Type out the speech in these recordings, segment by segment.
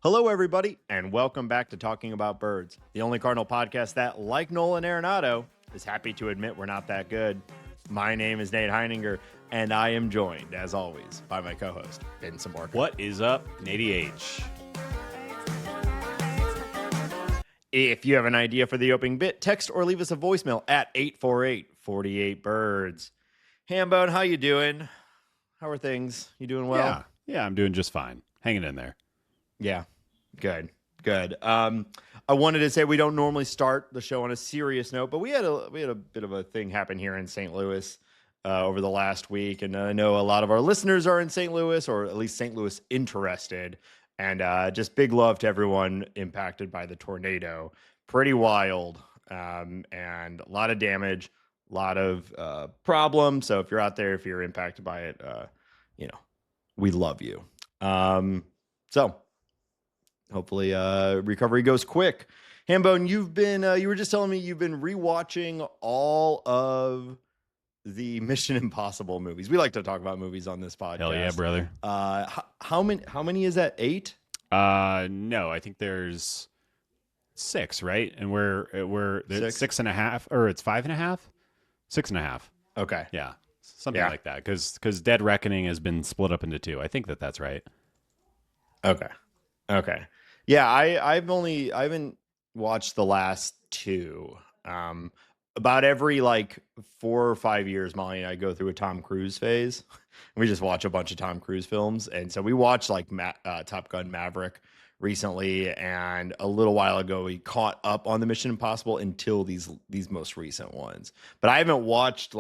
Hello, everybody, and welcome back to Talking About Birds, the only Cardinal podcast that, like Nolan Arenado, is happy to admit we're not that good. My name is Nate Heininger, and I am joined, as always, by my co-host, Ben Samorka. What is up, Nady H? If you have an idea for the opening bit, text or leave us a voicemail at 848-48-BIRDS. Hambone, how you doing? How are things? You doing well? Yeah, I'm doing just fine. Hanging in there. Yeah, good. I wanted to say we don't normally start the show on a serious note, but we had a bit of a thing happen here in St. Louis over the last week, and I know a lot of our listeners are in St. Louis, or at least St. Louis interested. And just big love to everyone impacted by the tornado. Pretty wild, and a lot of damage, a lot of problems. So if you're out there, if you're impacted by it, we love you. So hopefully recovery goes quick. Hambone, you were just telling me you've been rewatching all of the Mission Impossible movies. We like to talk about movies on this podcast. Hell yeah, brother. How many is that? 8? No, I think there's 6, right? And we're 6.5, or it's 5.5, 6.5. Okay. Yeah, something like that. Because Dead Reckoning has been split up into 2. I think that's right. Okay. Yeah, I haven't watched the last 2. About every 4 or 5 years, Molly and I go through a Tom Cruise phase. We just watch a bunch of Tom Cruise films. And so we watched Top Gun Maverick recently. And a little while ago, we caught up on the Mission Impossible until these most recent ones. But I haven't watched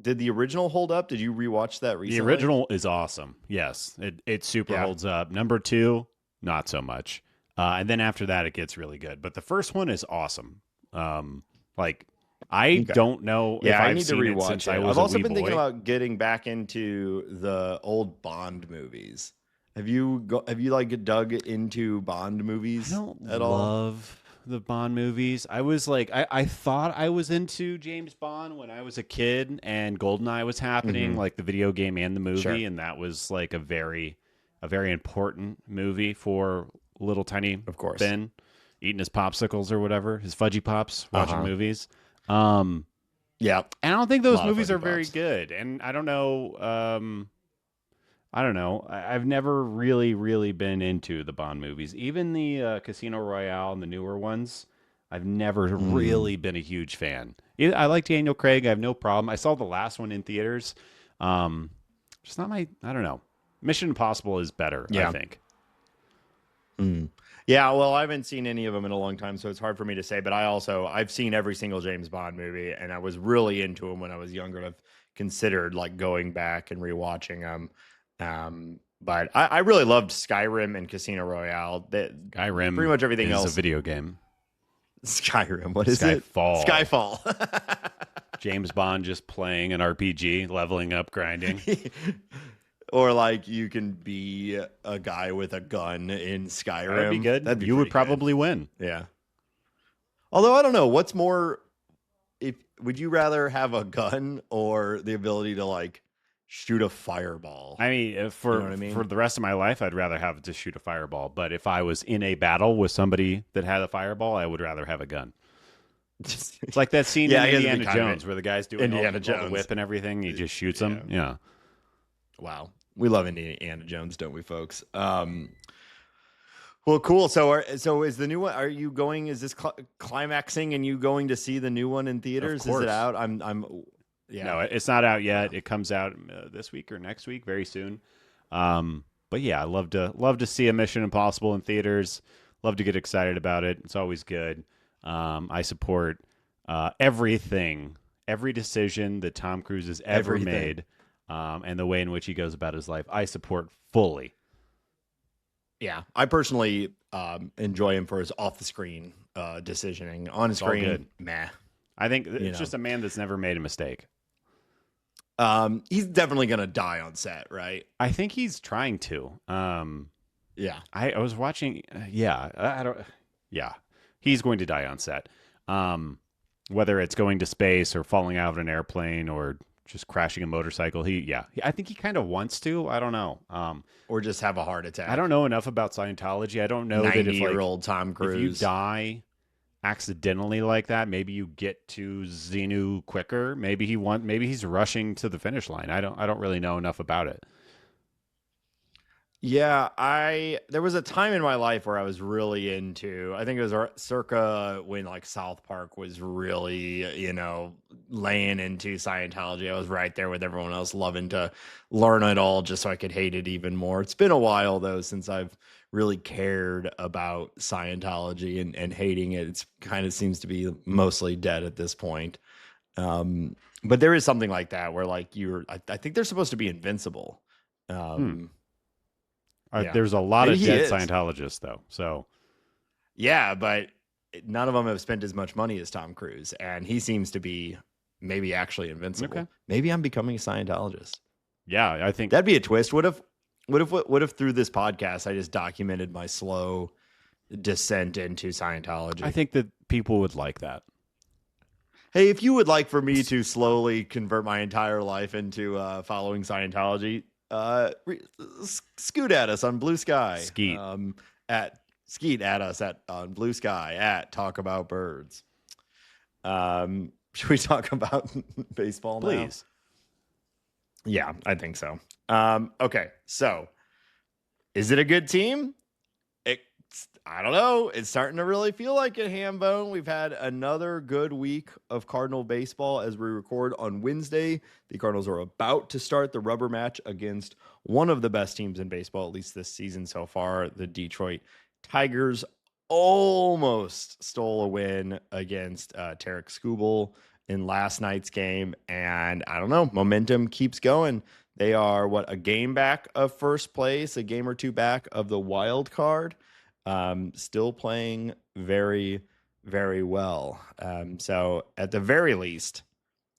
did the original hold up? Did you rewatch that recently? The original is awesome. Yes, it super holds up. Number 2, not so much. And then after that, it gets really good. But the first one is awesome. I don't know if I I've need to seen it rewatch since it. I was I've a also wee been boy. thinking about getting back into the old Bond movies. Have you dug into Bond movies I don't at all? love the Bond movies. I was I thought I was into James Bond when I was a kid, and GoldenEye was happening, like the video game and the movie, Sure. and that was a very important movie for little tiny Of course. Ben eating his popsicles or whatever, his fudgy pops, watching movies. Yeah. And I don't think those Lot of movies fudgy are very pops. good. And I don't know. I've never really been into the Bond movies. Even the Casino Royale and the newer ones, I've never really been a huge fan. I like Daniel Craig. I have no problem. I saw the last one in theaters. Just not my. I don't know. Mission Impossible is better. Yeah. I think. Yeah, well, I haven't seen any of them in a long time, so it's hard for me to say. But I've seen every single James Bond movie, and I was really into them when I was younger. And I've considered going back and rewatching them. But I really loved Skyrim and Casino Royale. Skyrim. Pretty much everything is else. a video game. Skyrim. What is Skyfall. it? Skyfall. James Bond just playing an RPG, leveling up, grinding. Or you can be a guy with a gun in Skyrim. That'd be good. You would probably win. Yeah. Although I don't know, what's more, would you rather have a gun or the ability to shoot a fireball? I mean, for the rest of my life, I'd rather have to shoot a fireball. But if I was in a battle with somebody that had a fireball, I would rather have a gun. It's like that scene in Indiana Jones where the guy's doing all the whip and everything. He just shoots them. Yeah. Wow. We love Indiana Jones, don't we, folks? Well, cool. So is the new one? Are you going? Is this climaxing? And you going to see the new one in theaters? Of course. Is it out? Yeah. No, it's not out yet. It comes out this week or next week, very soon. But yeah, I love to see a Mission Impossible in theaters. Love to get excited about it. It's always good. I support everything, every decision that Tom Cruise has ever made. And the way in which he goes about his life, I support fully. Yeah, I personally enjoy him for his off-the-screen decisioning. On screen, good. meh. I think it's just a man that's never made a mistake. He's definitely gonna die on set, right? I think he's trying to. Yeah, I was watching. I don't. Yeah, he's going to die on set. Whether it's going to space or falling out of an airplane or just crashing a motorcycle. I think he kind of wants to. I don't know. Or just have a heart I attack. don't know enough about Scientology. I don't know that if 90-year-old Tom if you Cruise. die accidentally like that, maybe you get to Xenu quicker. Maybe he's rushing to the finish line. I don't really know enough about it. Yeah, there was a time in my life where I was really into, I think it was circa when like South Park was really, laying into Scientology. I was right there with everyone else, loving to learn it all just so I could hate it even more. It's been a while though since I've really cared about Scientology and hating it. It's kind of seems to be mostly dead at this point. But there is something like that where like I think they're supposed to be invincible. Yeah. There's a lot Maybe of he dead is. Scientologists though. So Yeah, but none of them have spent as much money as Tom Cruise, and he seems to be maybe actually invincible. Okay. Maybe I'm becoming a Scientologist. yeah, I think That'd be a twist. What if through this podcast I just documented my slow descent into Scientology? I think that people would like that. Hey, if you would like for me to slowly convert my entire life into following Scientology, scoot at us on Blue Sky. Skeet. Skeet at us on Blue Sky at Talk About Birds. Should we talk about baseball now? Please. Yeah, I think so. Okay, so is it a good team? I don't know. It's starting to really feel like it, Hambone. We've had another good week of Cardinal baseball as we record on Wednesday. The Cardinals are about to start the rubber match against one of the best teams in baseball, at least this season so far. The Detroit Tigers almost stole a win against Tarek Skubal in last night's game. And I don't know, momentum keeps going. They are, a game back of first place, a game or two back of the wild card. Still playing very, very well. So at the very least,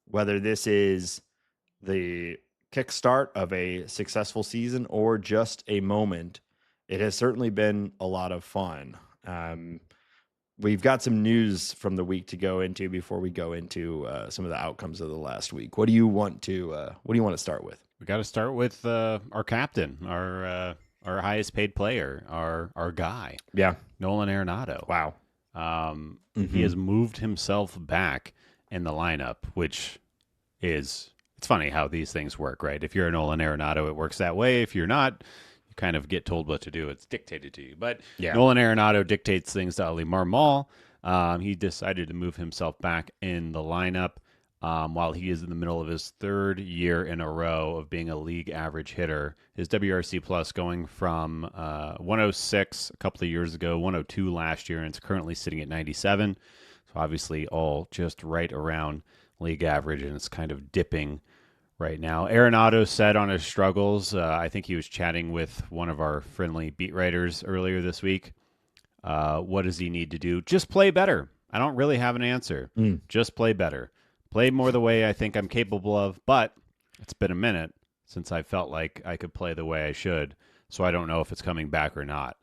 whether this is the kickstart of a successful season or just a moment, it has certainly been a lot of fun. We've got some news from the week to go into before we go into some of the outcomes of the last week. What do you want to start with? We got to start with our captain, our highest paid player, our guy. Yeah. Nolan Arenado. Wow. He has moved himself back in the lineup, which it's funny how these things work, right? If you're a Nolan Arenado, it works that way. If you're not, you kind of get told what to do. It's dictated to you. But yeah. Nolan Arenado dictates things to Ali Marmol. He decided to move himself back in the lineup. While he is in the middle of his third year in a row of being a league average hitter. His WRC plus going from 106 a couple of years ago, 102 last year, and it's currently sitting at 97. So obviously all just right around league average, and it's kind of dipping right now. Arenado said on his struggles, I think he was chatting with one of our friendly beat writers earlier this week. What does he need to do? Just play better. I don't really have an answer. Just play better. Play more the way I think I'm capable of, but it's been a minute since I felt like I could play the way I should, so I don't know if it's coming back or not.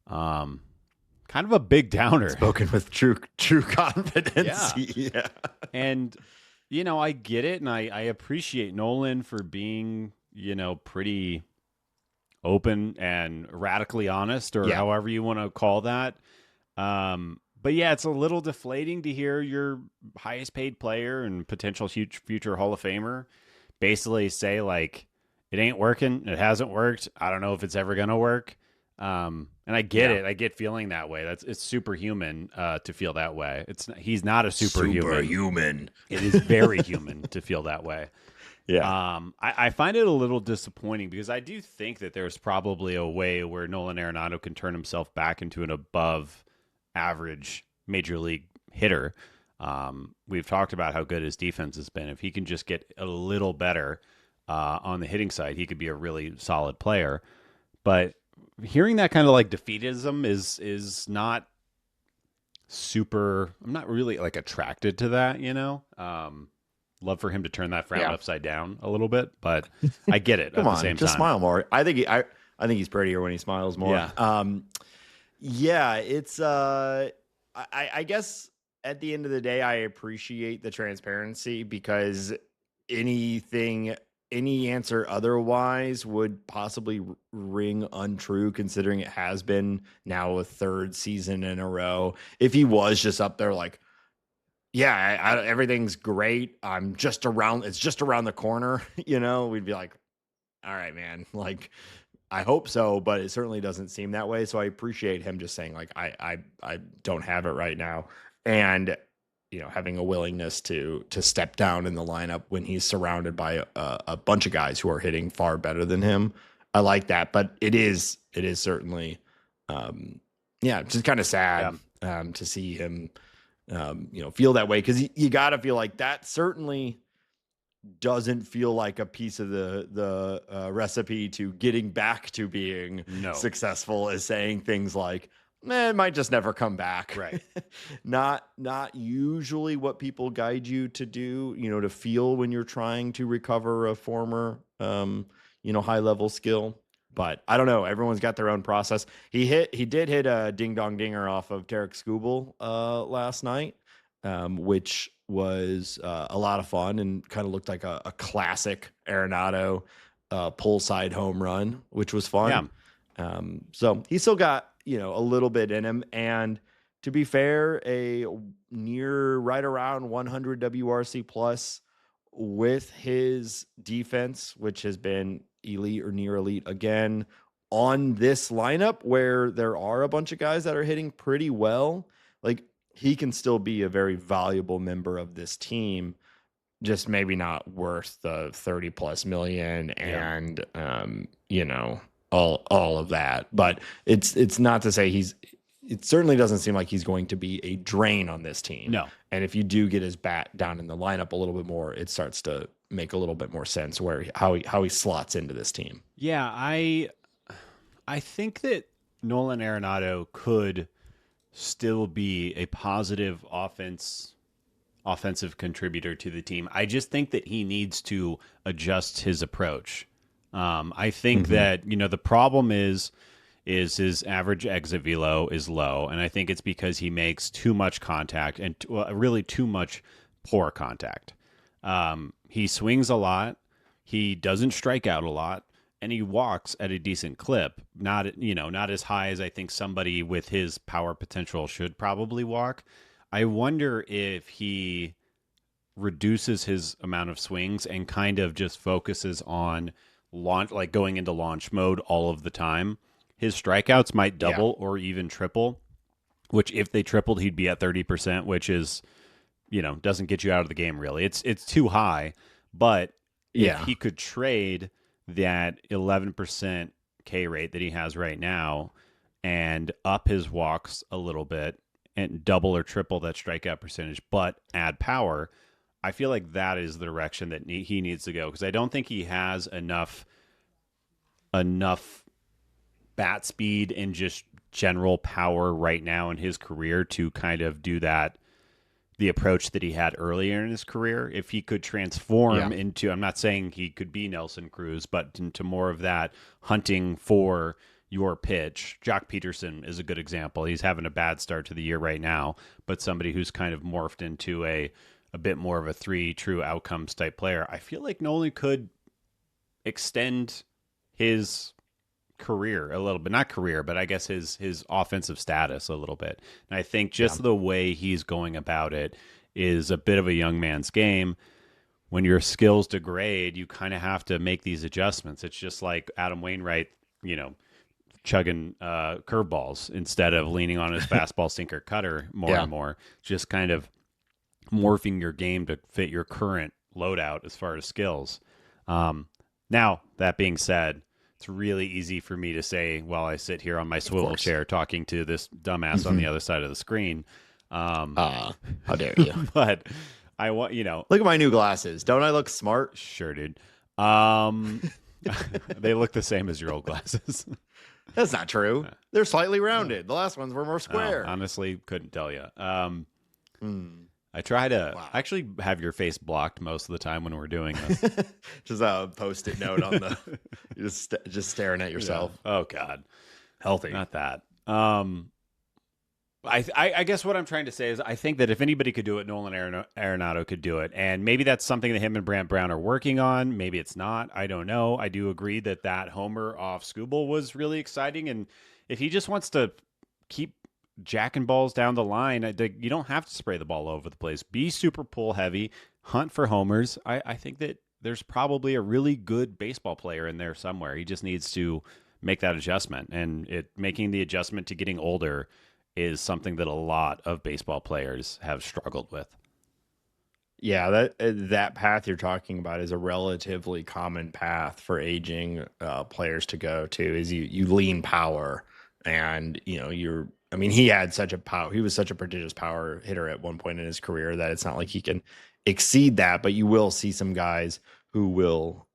Kind of a big downer. Spoken with true confidence. Yeah. And, I get it, and I appreciate Nolan for being, pretty open and radically honest, or however you want to call that. But yeah, it's a little deflating to hear your highest paid player and potential future Hall of Famer basically say, like, it ain't working. It hasn't worked. I don't know if it's ever going to work. And I get it. I get feeling that way. It's superhuman to feel that way. He's not a superhuman. Superhuman. It is very human to feel that way. Yeah. I find it a little disappointing because I do think that there's probably a way where Nolan Arenado can turn himself back into an above average major league hitter. We've talked about how good his defense has been. If he can just get a little better on the hitting side, he could be a really solid player. But hearing that kind of like defeatism is not super. I'm not really like attracted to that, Love for him to turn that frown upside down a little bit, but I get it. Come at on, the same just time. smile more. I think he's prettier when he smiles more. Yeah. Yeah, it's I guess at the end of the day, I appreciate the transparency because any answer otherwise would possibly ring untrue, considering it has been now a third season in a row. If he was just up there like, yeah, everything's great, it's just around the corner, we'd be like, all right, man, like, I hope so, but it certainly doesn't seem that way. So I appreciate him just saying like, I don't have it right now. And, having a willingness to step down in the lineup when he's surrounded by a bunch of guys who are hitting far better than him. I like that, but it is certainly, just kind of sad to see him, feel that way. Cause you gotta feel like that certainly doesn't feel like a piece of the recipe to getting back to being successful, is saying things like, it might just never come back. Right. Not usually what people guide you to do, to feel when you're trying to recover a former, high level skill. But I don't know. Everyone's got their own process. He did hit a ding dong dinger off of Tarek Skubal last night, which was a lot of fun and kind of looked like a classic Arenado pull side home run, which was fun. Yeah. So he still got, a little bit in him. And to be fair, a near right around 100 WRC plus with his defense, which has been elite or near elite again on this lineup where there are a bunch of guys that are hitting pretty well. Like, he can still be a very valuable member of this team, just maybe not worth the 30 plus million and, all of that. But it's not to say it certainly doesn't seem like he's going to be a drain on this team. No. And if you do get his bat down in the lineup a little bit more, it starts to make a little bit more sense how he slots into this team. Yeah, I think that Nolan Arenado could still be a positive offensive contributor to the team. I just think that he needs to adjust his approach. I think that, the problem is his average exit velo is low, and I think it's because he makes too much contact and really too much poor contact. He swings a lot, he doesn't strike out a lot, and he walks at a decent clip. Not as high as I think somebody with his power potential should probably walk. I wonder if he reduces his amount of swings and kind of just focuses on launch, like going into launch mode all of the time. His strikeouts might double or even triple, which if they tripled, he'd be at 30%, which is, doesn't get you out of the game really. It's too high, but if he could trade that 11% K rate that he has right now and up his walks a little bit and double or triple that strikeout percentage, but add power, I feel like that is the direction that he needs to go, because I don't think he has enough bat speed and just general power right now in his career to kind of do that, the approach that he had earlier in his career. If he could transform into, I'm not saying he could be Nelson Cruz, but into more of that hunting for your pitch. Jock Peterson is a good example. He's having a bad start to the year right now, but somebody who's kind of morphed into a bit more of a 3 true outcomes type player. I feel like Nolan could extend his career a little bit, not career, but I guess his offensive status a little bit. And I think just the way he's going about it is a bit of a young man's game. When your skills degrade, you kind of have to make these adjustments. It's just like Adam Wainwright, chugging curveballs instead of leaning on his fastball, sinker, cutter more and more. Just kind of morphing your game to fit your current loadout as far as skills. Now, that being said, it's really easy for me to say while I sit here on my swivel chair talking to this dumbass on the other side of the screen. How dare you? But I want, look at my new glasses. Don't I look smart? Sure, dude. They look the same as your old glasses. That's not true. They're slightly rounded. The last ones were more square. Honestly, couldn't tell you. I try to actually have your face blocked most of the time when we're doing this. Just a post-it note on the just staring at yourself. Yeah. Oh God, healthy. Not that. I guess what I'm trying to say is I think that if anybody could do it, Nolan Arenado could do it. And maybe that's something that him and Brant Brown are working on. Maybe it's not. I don't know. I do agree that that homer off Skubal was really exciting. And if he just wants to keep jacking balls down the line, you don't have to spray the ball all over the place. Be super pull heavy, hunt for homers. I think that there's probably a really good baseball player in there somewhere. He just needs to make that adjustment. And making the adjustment to getting older is something that a lot of baseball players have struggled with. Yeah, that path you're talking about is a relatively common path for aging players to go to. Is you lean power, and I mean, he had such a power. He was such a prodigious power hitter at one point in his career that it's not like he can exceed that. But you will see some guys who will,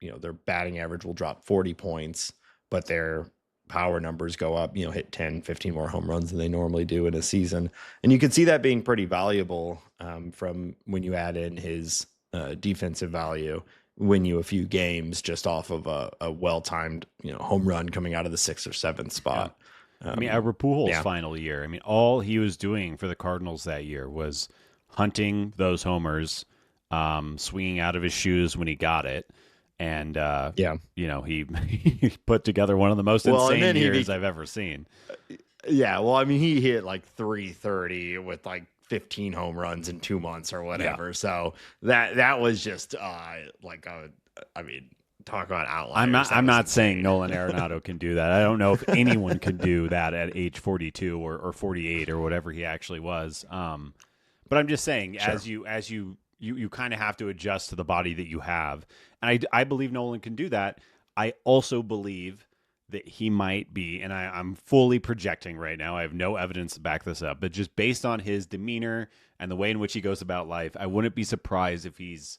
their batting average will drop 40 points, but their power numbers go up, hit 10, 15 more home runs than they normally do in a season. And you can see that being pretty valuable from when you add in his defensive value, win you a few games just off of a well-timed, home run coming out of the 6th or 7th spot. Yeah. I mean, at Rapujols' final year, I mean, all he was doing for the Cardinals that year was hunting those homers, swinging out of his shoes when he got it. And, he put together one of the most insane years I've ever seen. Yeah. Well, I mean, he hit like 330 with like 15 home runs in 2 months or whatever. Yeah. So that was just talk about outliers. I'm not saying Nolan Arenado can do that. I don't know if anyone can do that at age 42 or 48 or whatever he actually was. But I'm just saying, sure. as you kind of have to adjust to the body that you have. And I believe Nolan can do that. I also believe that he might be, and I'm fully projecting right now. I have no evidence to back this up, but just based on his demeanor and the way in which he goes about life, I wouldn't be surprised if he's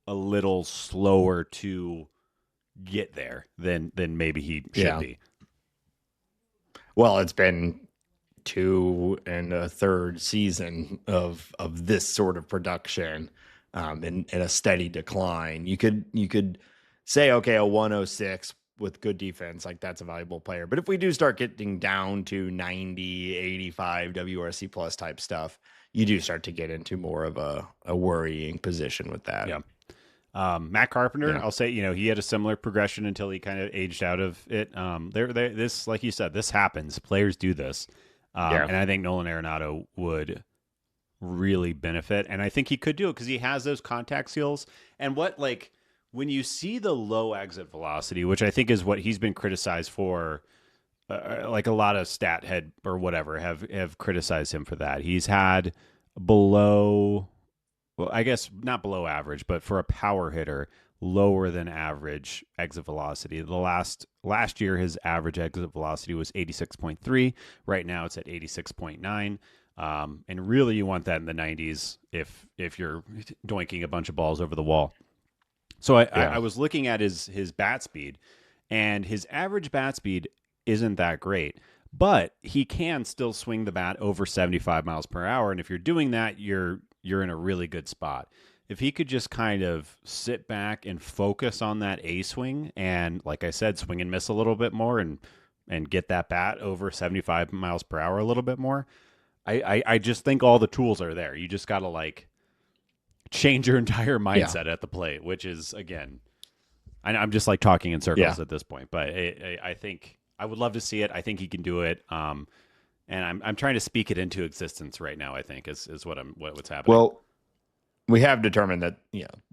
a little slower to get there than maybe he should be. Well, it's been 2 1/3 season of this sort of production in a steady decline. You could say, okay, a 106 with good defense, like that's a valuable player. But if we do start getting down to 90, 85 WRC plus type stuff, you do start to get into more of a worrying position with that. Yeah. Matt Carpenter, I'll say, he had a similar progression until he kind of aged out of it. This, like you said, this happens. Players do this. And I think Nolan Arenado would really benefit. And I think he could do it because he has those contact skills. And when you see the low exit velocity, which I think is what he's been criticized for, like a lot of stat head or whatever have criticized him for that. He's had below, well, I guess not below average, but for a power hitter, lower than average exit velocity. The last year, his average exit velocity was 86.3. Right now, it's at 86.9. And really, you want that in the 90s if you're doinking a bunch of balls over the wall. So I was looking at his bat speed, and his average bat speed isn't that great, but he can still swing the bat over 75 miles per hour. And if you're doing that, you're in a really good spot. If he could just kind of sit back and focus on that A swing and, like I said, swing and miss a little bit more and get that bat over 75 miles per hour a little bit more, I just think all the tools are there. You just got to change your entire mindset at the plate, which is, again, I'm just talking in circles at this point, but I think I would love to see it. I think he can do it. And I'm trying to speak it into existence right now, I think is what's happening. Well, we have determined that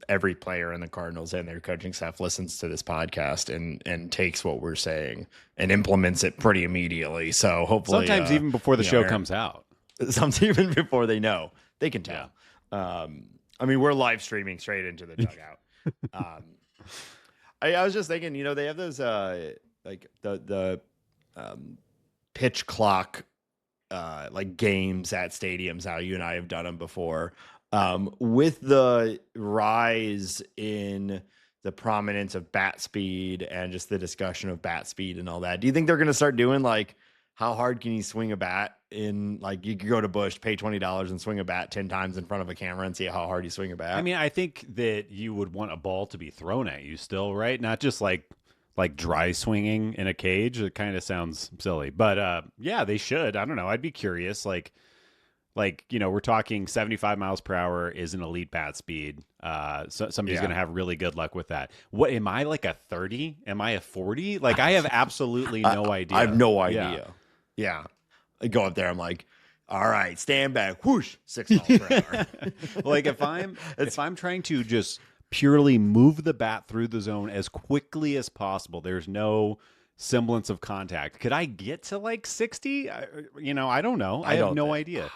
every player in the Cardinals and their coaching staff listens to this podcast and takes what we're saying and implements it pretty immediately. So hopefully, sometimes even before the show comes out, sometimes even before they know, they can tell. Yeah. I mean, we're live streaming straight into the dugout. I was just thinking, they have those the pitch clock games at stadiums. How you and I have done them before. With the rise in the prominence of bat speed and just the discussion of bat speed and all that, do you think they're going to start doing how hard can you swing a bat in you could go to Busch, pay $20 and swing a bat 10 times in front of a camera and see how hard you swing a bat? I mean, I think that you would want a ball to be thrown at you still, right? Not just like like dry swinging in a cage. It kind of sounds silly, but yeah, they should. I don't know. I'd be curious. Like we're talking 75 miles per hour is an elite bat speed. So somebody's Yeah. going to have really good luck with that. What am I, like a 30? Am I a 40? Like I have absolutely no idea. I have no idea. Yeah. I go up there. I'm like, all right, stand back. Whoosh, 6 miles per hour. Like if I'm trying to just purely move the bat through the zone as quickly as possible, there's no semblance of contact. Could I get to like 60? I don't know. I have no idea.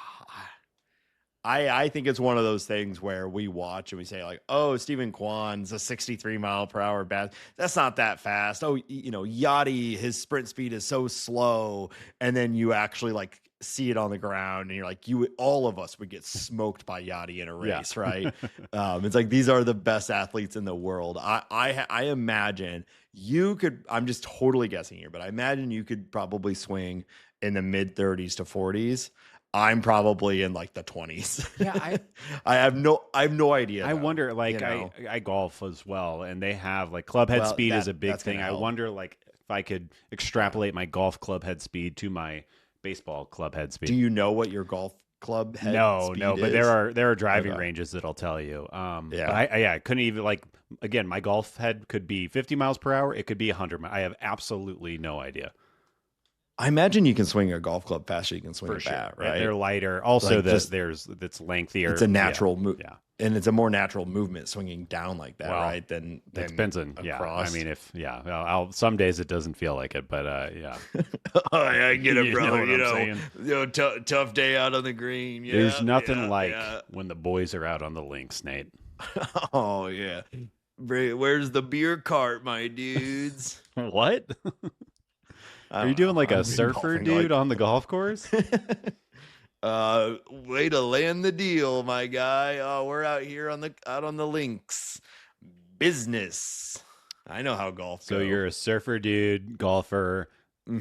I think it's one of those things where we watch and we say like, oh, Stephen Kwan's a 63 mile per hour bat. That's not that fast. Oh, Yachty, his sprint speed is so slow. And then you actually like see it on the ground and you're like, all of us would get smoked by Yachty in a race, right? It's like, these are the best athletes in the world. I imagine you could, I'm just totally guessing here, but I imagine you could probably swing in the mid 30s to 40s. I'm probably in like the 20s. Yeah, I have no idea. I wonder, like, I golf as well, and they have like club head speed is a big thing. I wonder, like, if I could extrapolate my golf club head speed to my baseball club head speed. Do you know what your golf club head speed No, but is? there are driving ranges that'll tell you. Yeah. But I couldn't even, like, again, my golf head could be 50 miles per hour. It could be 100. I have absolutely no idea. I imagine you can swing a golf club faster. You can swing a bat, right? They're lighter. Also, Like, it's lengthier. It's a natural move. Yeah. And it's a more natural movement swinging down like that, right? Than it depends on, across. I mean, some days it doesn't feel like it, but yeah. Oh, yeah, I get it, brother. Know what I'm saying? Tough day out on the green. Yeah, There's nothing like when the boys are out on the links, Nate. Oh, yeah. Where's the beer cart, my dudes? What? Are you doing like a surfer dude on the golf course? Way to land the deal, my guy. Oh, we're out here out on the links. Business. I know how golf goes. So you're a surfer dude, golfer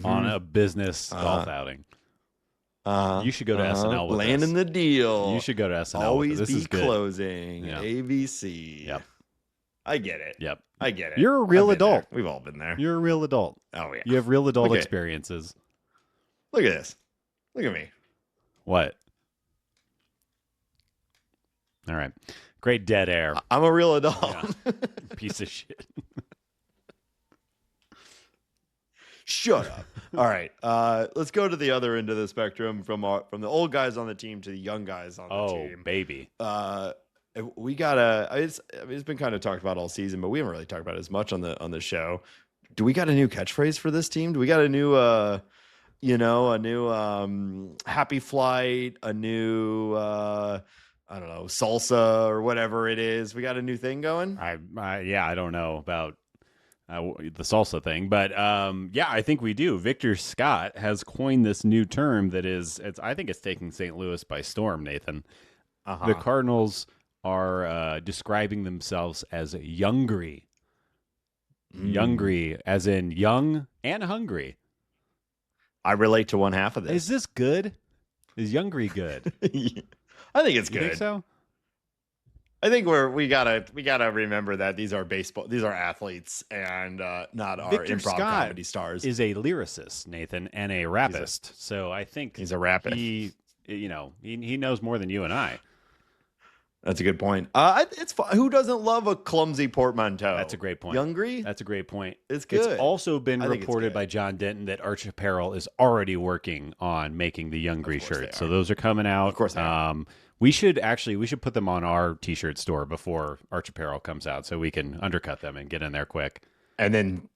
on a business golf outing. You should go to SNL with landing this. the deal. You should go to SNL. Always with this. This be is closing. Yeah. ABC. Yep. I get it. Yep. I get it. You're a real adult. We've all been there. You're a real adult. Oh, yeah. You have real adult Okay. experiences. Look at this. Look at me. What? All right. Great dead air. I'm a real adult. Yeah. Piece of shit. Shut up. All right. Let's go to the other end of the spectrum from the old guys on the team to the young guys on the team. Oh, baby. We gotta. It's been kind of talked about all season, but we haven't really talked about it as much on the show. Do we got a new catchphrase for this team? Do we got a new happy flight, a new I don't know, salsa or whatever it is? We got a new thing going? I don't know about the salsa thing, but yeah, I think we do. Victor Scott has coined this new term that I think it's taking St. Louis by storm, Nathan. The Cardinals are describing themselves as youngry. Youngry, as in young and hungry. I relate to one half of this. Is this good? Is youngry good? I think it's good. You think so? I think we gotta remember that these are athletes and not our Victor improv Scott comedy stars. Is a lyricist, Nathan, and a rapist. So I think he's a rapist. He knows more than you and I. That's a good point. It's fun. Who doesn't love a clumsy portmanteau? That's a great point. Youngry? That's a great point. It's good. It's also been reported by John Denton that Arch Apparel is already working on making the Youngry shirts. So those are coming out. Of course they are. We should put them on our t-shirt store before Arch Apparel comes out so we can undercut them and get in there quick. And then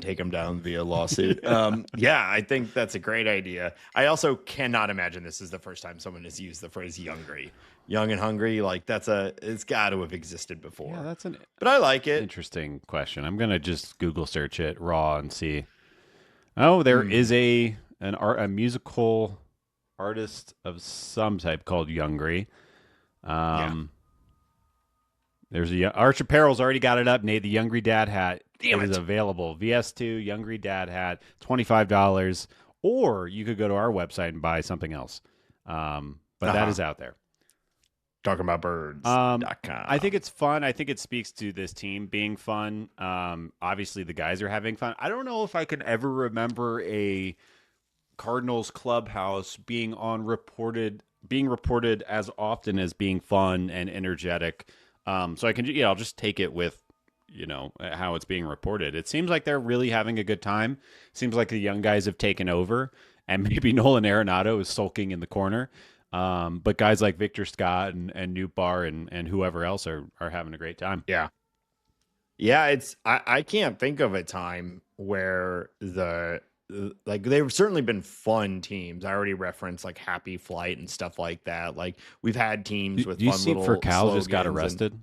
take them down via lawsuit. Yeah, I think that's a great idea. I also cannot imagine this is the first time someone has used the phrase youngry. Young and hungry, like it's got to have existed before. Yeah, but I like it. Interesting question. I'm gonna just Google search it raw and see. Oh, there is a musical artist of some type called Youngry. There's Arch Apparel's already got it up, Nate. The Youngry Dad hat is available. VS2 Youngry Dad hat, $25. Or you could go to our website and buy something else. But that is out there. talkingaboutbirds.com. I think it's fun. I think it speaks to this team being fun. Obviously the guys are having fun. I don't know if I can ever remember a Cardinals clubhouse being reported as often as being fun and energetic. So I can, I'll just take it with, how it's being reported. It seems like they're really having a good time. Seems like the young guys have taken over, and maybe Nolan Arenado is sulking in the corner. But guys like Victor Scott and Newt Barr and whoever else are having a great time. Yeah. Yeah, I can't think of a time where they've certainly been fun teams. I already referenced like Happy Flight and stuff like that. Like we've had teams with Do you fun see little Furcal just got slogans arrested?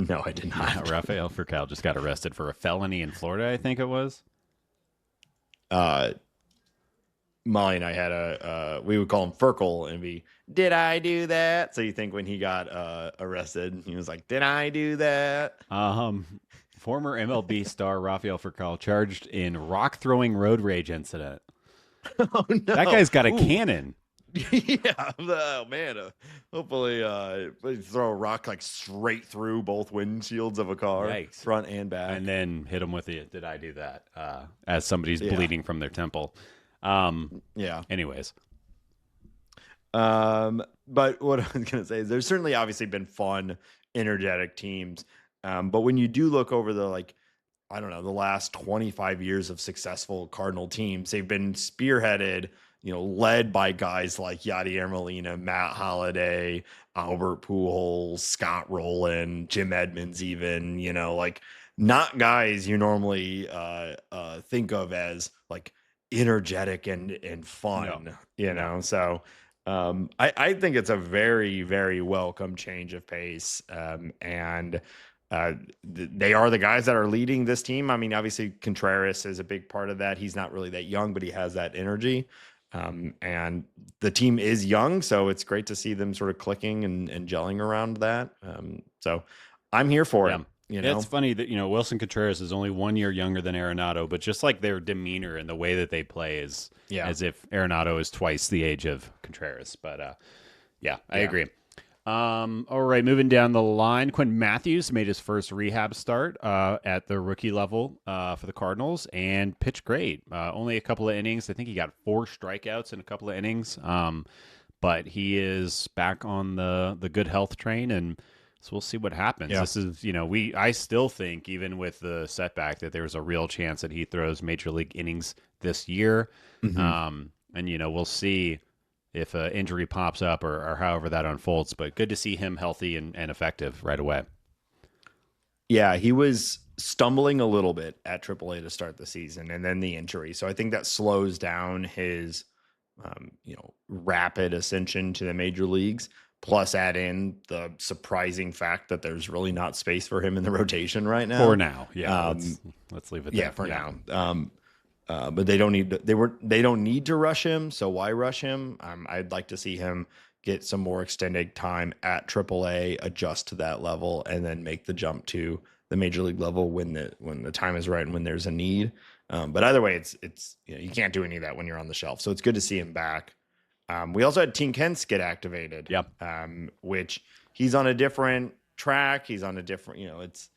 No, I did not. Yeah, Rafael Furcal just got arrested for a felony in Florida, I think it was. Molly and I had we would call him Furkel and be, did I do that? So you think when he got arrested, he was like, did I do that? Former MLB star Rafael Furcal charged in rock throwing road rage incident. Oh no, that guy's got a cannon. Yeah, oh man. Hopefully, throw a rock like straight through both windshields of a car, Yikes. Front and back, and then hit him with the "Did I do that?" As somebody's bleeding from their temple. Anyways, but what I was gonna say is there's certainly obviously been fun, energetic teams, but when you do look over the the last 25 years of successful Cardinal teams, they've been spearheaded, led by guys like Yadier Molina, Matt Holliday, Albert Pujols, Scott Rowland, Jim Edmonds, even, not guys you normally think of as like energetic and fun, So I think it's a very, very welcome change of pace. And they are the guys that are leading this team. I mean, obviously Contreras is a big part of that. He's not really that young, but he has that energy. And the team is young, so it's great to see them sort of clicking and gelling around that. So I'm here for it. It's funny that, Wilson Contreras is only 1 year younger than Arenado, but just like their demeanor and the way that they play is as if Arenado is twice the age of Contreras. But I agree. All right, moving down the line, Quinn Matthews made his first rehab start at the rookie level for the Cardinals and pitched great. Only a couple of innings. I think he got 4 strikeouts in a couple of innings. But he is back on the good health train, and so we'll see what happens. Yeah. This is, I still think, even with the setback, that there's a real chance that he throws major league innings this year. Mm-hmm. And, we'll see if an injury pops up or however that unfolds. But good to see him healthy and effective right away. Yeah, he was stumbling a little bit at AAA to start the season, and then the injury. So I think that slows down his, rapid ascension to the major leagues. Plus, add in the surprising fact that there's really not space for him in the rotation right now. For now, yeah. Let's leave it there. Yeah, for now. But they don't need to rush him. So why rush him? I'd like to see him get some more extended time at AAA, adjust to that level, and then make the jump to the major league level when the time is right and when there's a need. But either way, it's you can't do any of that when you're on the shelf. So it's good to see him back. We also had Teen Kentz get activated. Yep. Which he's on a different track. He's on a different, it's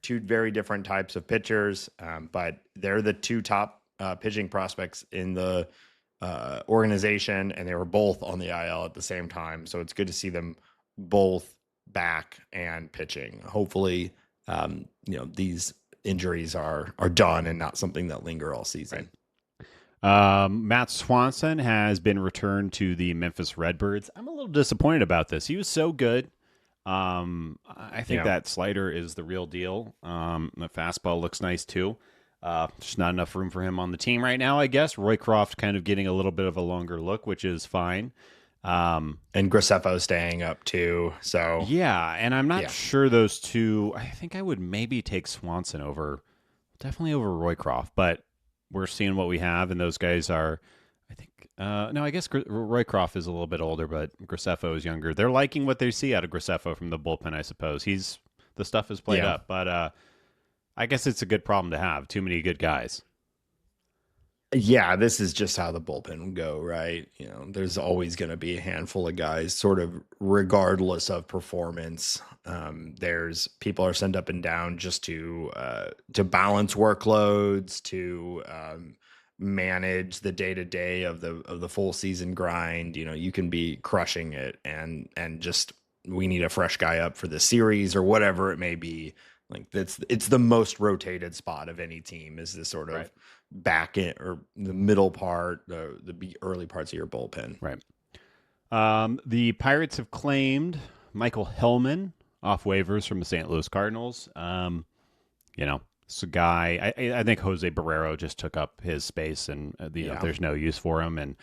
2 very different types of pitchers. But they're the 2 top pitching prospects in the organization, and they were both on the IL at the same time. So it's good to see them both back and pitching. Hopefully, these injuries are done and not something that linger all season. Right. Matt Swanson has been returned to the Memphis Redbirds. I'm a little disappointed about this. He was so good. I think that slider is the real deal. The fastball looks nice too. There's not enough room for him on the team right now, I guess. Roycroft kind of getting a little bit of a longer look, which is fine. And Graceffo staying up too. So yeah, and I'm not sure those two. I think I would maybe take Swanson definitely over Roycroft, but we're seeing what we have, and those guys are, I think, I guess Roycroft is a little bit older, but Graceffo is younger. They're liking what they see out of Graceffo from the bullpen, I suppose. The stuff is played up, but I guess it's a good problem to have. Too many good guys. Yeah, this is just how the bullpen will go, right? There's always going to be a handful of guys, sort of regardless of performance. There's people are sent up and down just to balance workloads, to manage the day to day of the full season grind. You can be crushing it, and just we need a fresh guy up for the series or whatever it may be. Like it's the most rotated spot of any team is this sort Right. of back in or the middle part, the early parts of your bullpen. Right. The Pirates have claimed Michael Hellman off waivers from the St. Louis Cardinals. It's a guy. I think Jose Barrero just took up his space, and there's no use for him. And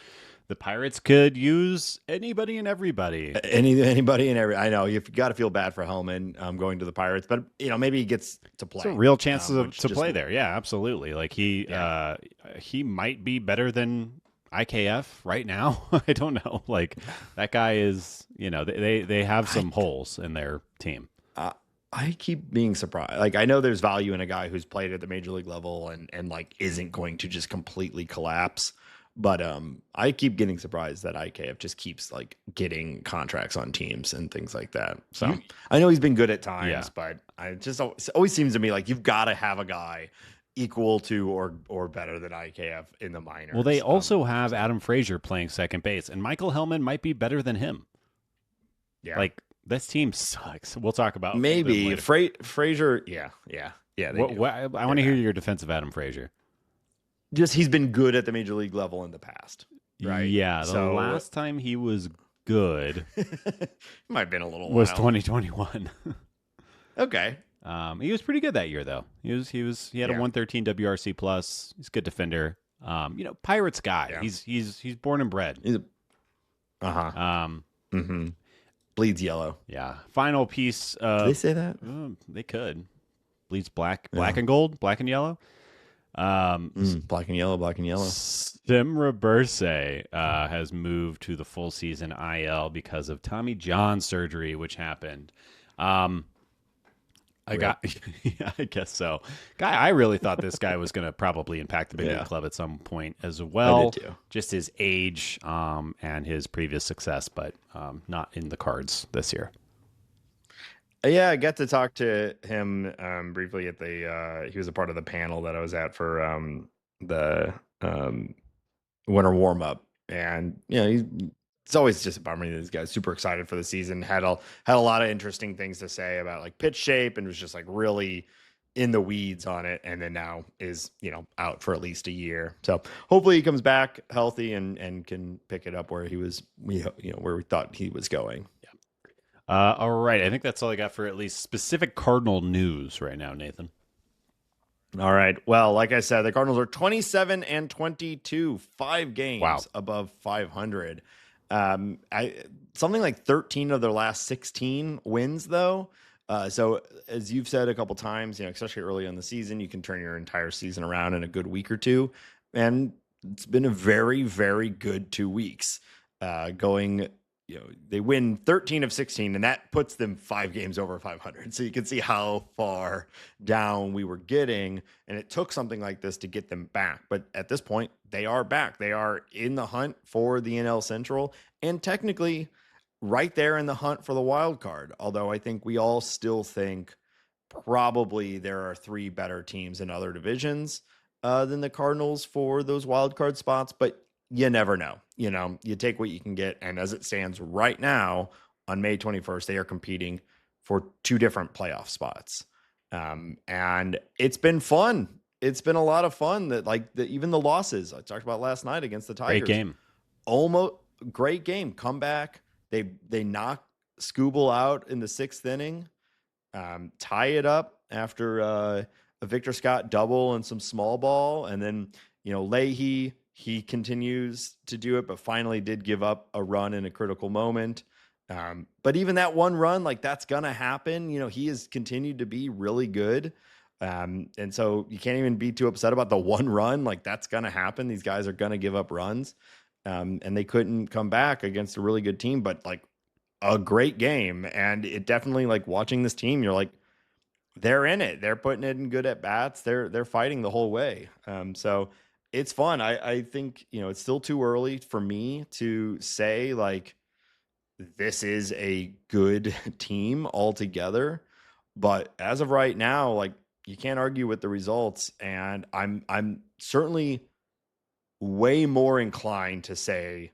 the Pirates could use anybody and everybody. Anybody and every. I know you've got to feel bad for Hellman Mm-hmm. going to the Pirates, but maybe he gets to play. It's a real chance to just play there. Yeah, absolutely. Like he might be better than IKF right now. I don't know. Like that guy is. They have some holes in their team. I keep being surprised. Like I know there's value in a guy who's played at the major league level and like isn't going to just completely collapse. But I keep getting surprised that IKF just keeps like getting contracts on teams and things like that. So I know he's been good at times, but I just it always seems to me like you've got to have a guy equal to or better than IKF in the minors. Well, they also have Adam Frazier playing second base, and Michael Hellman might be better than him. Yeah, like this team sucks. We'll talk about maybe Frazier. Yeah. I want to hear your defense of Adam Frazier. Just he's been good at the major league level in the past, right? Yeah, the last time he was good might have been a little was while. 2021. Okay. He was pretty good that year though. He had a 113 WRC plus. He's a good defender. Pirates guy. Yeah. He's born and bred. Bleeds yellow. Yeah. Final piece of Did they say that? They could. Bleeds black and gold, black and yellow. Black and yellow. Simra Bursay has moved to the full season IL because of Tommy John surgery, which happened. I guess so. I really thought this guy was going to probably impact the big league club at some point as well. I did too. Just his age and his previous success, but not in the cards this year. Yeah, I got to talk to him briefly at he was a part of the panel that I was at for the winter warm up, and it's always just a bummer. This guy's super excited for the season. Had a lot of interesting things to say about like pitch shape, and was just like really in the weeds on it. And then now is out for at least a year. So hopefully he comes back healthy and can pick it up where he was. Where we thought he was going. All right. I think that's all I got for at least specific Cardinal news right now, Nathan. All right. Well, like I said, the Cardinals are 27-22, 5 games above 500. Something like 13 of their last 16 wins, though. So as you've said a couple times, especially early in the season, you can turn your entire season around in a good week or two. And it's been a very, very good 2 weeks going. They win 13 of 16, and that puts them 5 games over 500. So you can see how far down we were getting, and it took something like this to get them back. But at this point, they are back. They are in the hunt for the NL Central, and technically right there in the hunt for the wild card. Although I think we all still think probably there are 3 better teams in other divisions than the Cardinals for those wild card spots, but you never know. You take what you can get. And as it stands right now, on May 21st, they are competing for 2 different playoff spots. And it's been fun. It's been a lot of fun even the losses I talked about last night against the Tigers. Great game. Almost great game. Comeback. They knock Skubal out in the 6th inning, tie it up after a Victor Scott double and some small ball. And then, Leahy, he continues to do it, but finally did give up a run in a critical moment. But even that one run, that's going to happen. He has continued to be really good. And so you can't even be too upset about the one run. That's going to happen. These guys are going to give up runs. And they couldn't come back against a really good team, but a great game. And it definitely watching this team, you're they're in it. They're putting it in good at bats. They're fighting the whole way. So it's fun. I think, it's still too early for me to say like this is a good team altogether. But as of right now, like you can't argue with the results. And I'm certainly way more inclined to say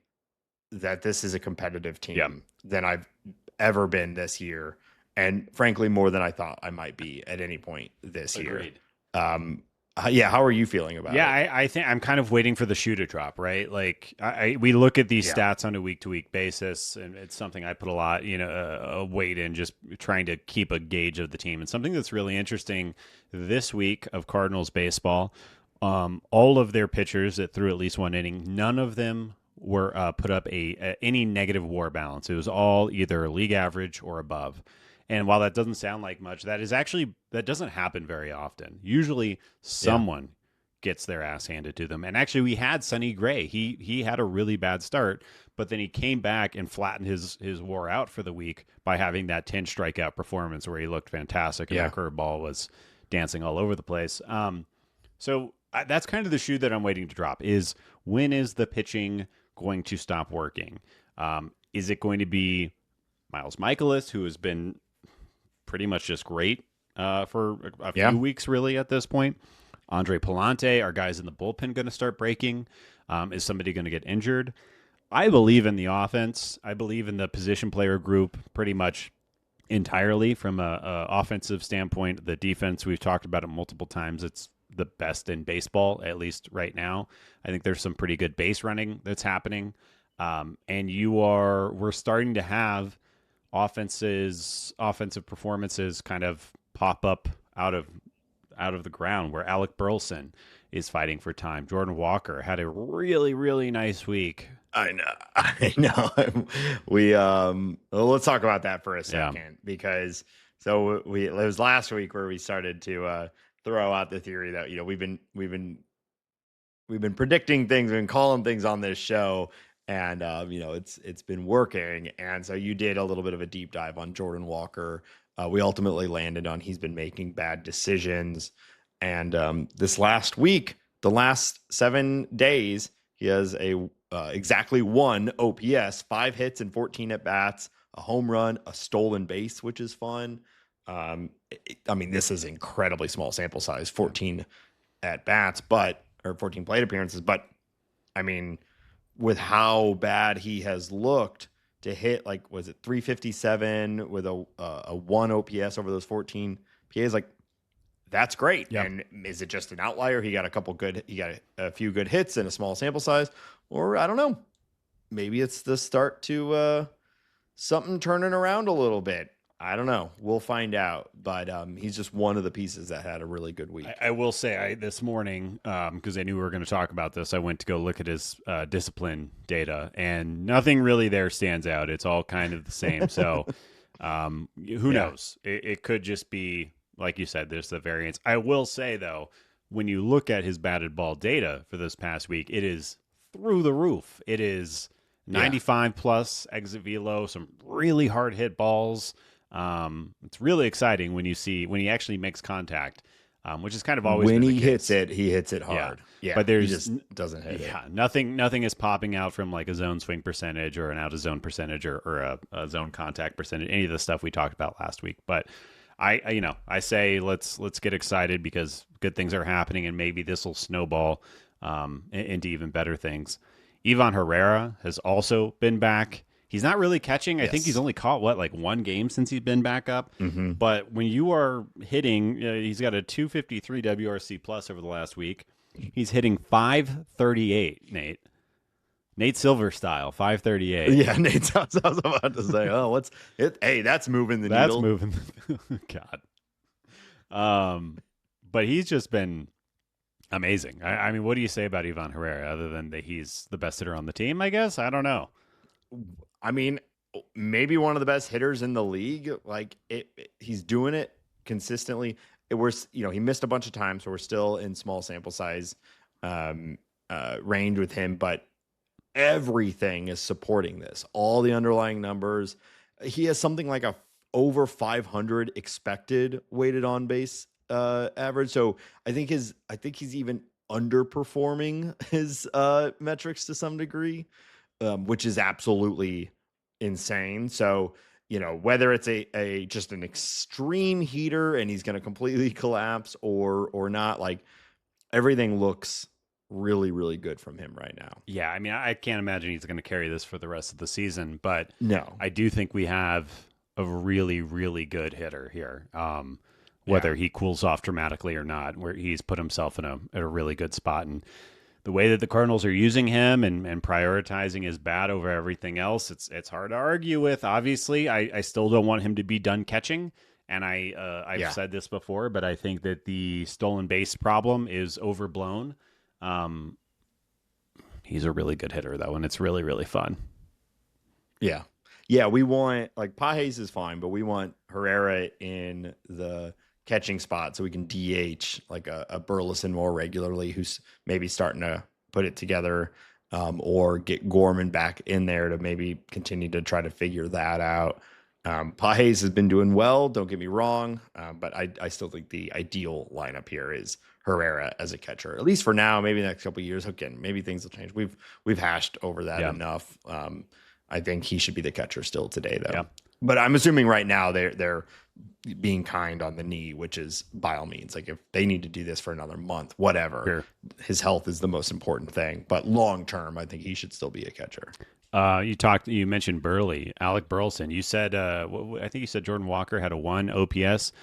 that this is a competitive Yeah, team than I've ever been this year. And frankly, more than I thought I might be at any point this year. agreed. Yeah. How are you feeling about Yeah, it? I think I'm kind of waiting for the shoe to drop, right? Like we look at these Yeah. stats on a week to week basis, and it's something I put a lot, a weight in, just trying to keep a gauge of the team. And something that's really interesting this week of Cardinals baseball, all of their pitchers that threw at least one inning, none of them were put up any negative WAR balance. It was all either league average or above. And while that doesn't sound like much, that doesn't happen very often. Usually Yeah. someone gets their ass handed to them. And actually we had Sonny Gray. He had a really bad start, but then he came back and flattened his WAR out for the week by having that 10 strikeout performance where he looked fantastic and Yeah. that curveball was dancing all over the place. So that's kind of the shoe that I'm waiting to drop is when is the pitching going to stop working? Is it going to be Miles Michaelis, who has been pretty much just great for a Yeah. few weeks, really, at this point? Andre Palante, are guys in the bullpen going to start breaking? Is somebody going to get injured? I believe in the offense. I believe in the position player group pretty much entirely from a offensive standpoint. The defense, we've talked about it multiple times. It's the best in baseball, at least right now. I think there's some pretty good base running that's happening. And we're starting to have offensive performances kind of pop up out of the ground where Alec Burleson is fighting for time. Jordan Walker had a really, really nice week. I know. I know. Well, let's talk about that for a Yeah. second because it was last week where we started to throw out the theory that we've been predicting things and calling things on this show, and it's been working. And so you did a little bit of a deep dive on Jordan Walker. We ultimately landed on he's been making bad decisions, and this last week, the last 7 days, he has a exactly one OPS, 5 hits and 14 at bats, a home run, a stolen base, which is fun. I mean, this is incredibly small sample size, 14 at bats, or 14 plate appearances. But I mean, with how bad he has looked to hit, like, was it 357 with a 1 OPS over those 14 PAs? Like, that's great. Yep. And is it just an outlier? He got a few good hits in a small sample size, or I don't know. Maybe it's the start to something turning around a little bit. I don't know. We'll find out. But he's just one of the pieces that had a really good week. I will say this morning, because I knew we were going to talk about this, I went to go look at his discipline data, and nothing really there stands out. It's all kind of the same. So who knows? It could just be, like you said, there's the variance. I will say, though, when you look at his batted ball data for this past week, it is through the roof. It is 95 plus exit velo, some really hard hit balls. It's really exciting when he actually makes contact, which is kind of always when been he the case. he hits it hard. Yeah, but he just doesn't hit it. nothing is popping out from like a zone swing percentage or an out of zone percentage or a zone contact percentage, any of the stuff we talked about last week. But I say let's get excited because good things are happening and maybe this will snowball into even better things. Ivan Herrera has also been back. He's not really catching. I think he's only caught like one game since he's been back up. Mm-hmm. But when you are hitting, he's got a 253 WRC plus over the last week. He's hitting 538, Nate Silver style, 538. Yeah, Nate, I was about to say, oh, what's it? Hey, that's moving the needle. That's moving. God. But he's just been amazing. I mean, what do you say about Ivan Herrera other than that he's the best hitter on the team, I guess? I don't know. I mean, maybe one of the best hitters in the league. Like he's doing it consistently. He missed a bunch of times, so we're still in small sample size range with him, but everything is supporting this. All the underlying numbers. He has something like a over 500 expected weighted on base average. So I think he's even underperforming his metrics to some degree, which is absolutely insane. So, whether it's a just an extreme heater and he's going to completely collapse or not, like everything looks really, really good from him right now. Yeah, I mean, I can't imagine he's going to carry this for the rest of the season, but No. I do think we have a really, really good hitter here. Whether he cools off dramatically or not, where he's put himself in a really good spot. And the way that the Cardinals are using him and prioritizing his bat over everything else, it's hard to argue with. Obviously, I still don't want him to be done catching. And I've said this before, but I think that the stolen base problem is overblown. He's a really good hitter though, and it's really, really fun. Yeah. Yeah, we want, like, Pages is fine, but we want Herrera in the catching spot so we can DH like a Burleson more regularly, who's maybe starting to put it together, or get Gorman back in there to maybe continue to try to figure that out. Pages has been doing well, don't get me wrong, but I still think the ideal lineup here is Herrera as a catcher, at least for now. Maybe the next couple of years, again, maybe things will change. We've hashed over that enough. I think he should be the catcher still today, though. Yeah. But I'm assuming right now they're being kind on the knee, which is by all means, like, if they need to do this for another month, whatever. Sure. His health is the most important thing. But long term, I think he should still be a catcher. You mentioned Alec Burleson. You said, I think you said Jordan Walker had a 1 OPS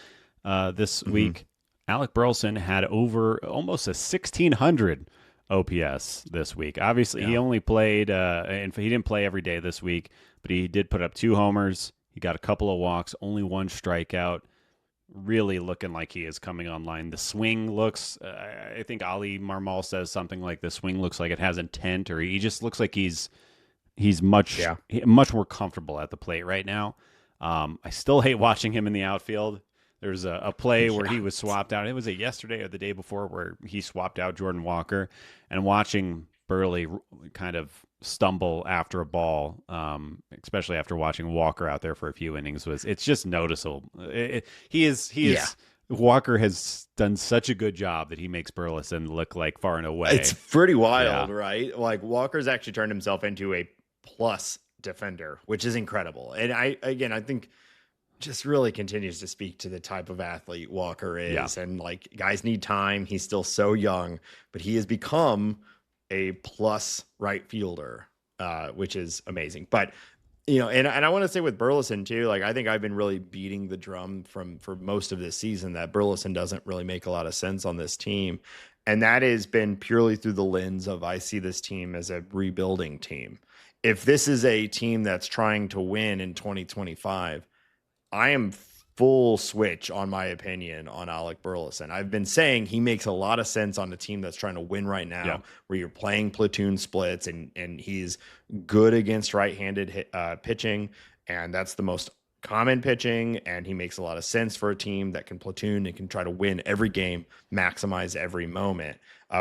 this week. Alec Burleson had over almost a 1,600 OPS this week. Obviously, he only played, and he didn't play every day this week, but he did put up 2 homers. He got a couple of walks, only 1 strikeout. Really looking like he is coming online. The swing looks, I think Ali Marmol says something like the swing looks like it has intent, or he just looks like he's much more comfortable at the plate right now. I still hate watching him in the outfield. There's a play where he was swapped out. It was yesterday or the day before where he swapped out Jordan Walker, and watching Burley kind of stumble after a ball, especially after watching Walker out there for a few innings, it's just noticeable. Walker has done such a good job that he makes Burleson look like far and away. It's pretty wild, right? Like, Walker's actually turned himself into a plus defender, which is incredible. And I think just really continues to speak to the type of athlete Walker is. And, like, guys need time. He's still so young, but he has become a plus right fielder, which is amazing. But, and I want to say with Burleson too, like, I think I've been really beating the drum for most of this season that Burleson doesn't really make a lot of sense on this team. And that has been purely through the lens of, I see this team as a rebuilding team. If this is a team that's trying to win in 2025, I am full switch on my opinion on Alec Burleson. I've been saying he makes a lot of sense on a team that's trying to win right now, where you're playing platoon splits, and he's good against right-handed pitching, and that's the most common pitching, and he makes a lot of sense for a team that can platoon and can try to win every game, maximize every moment,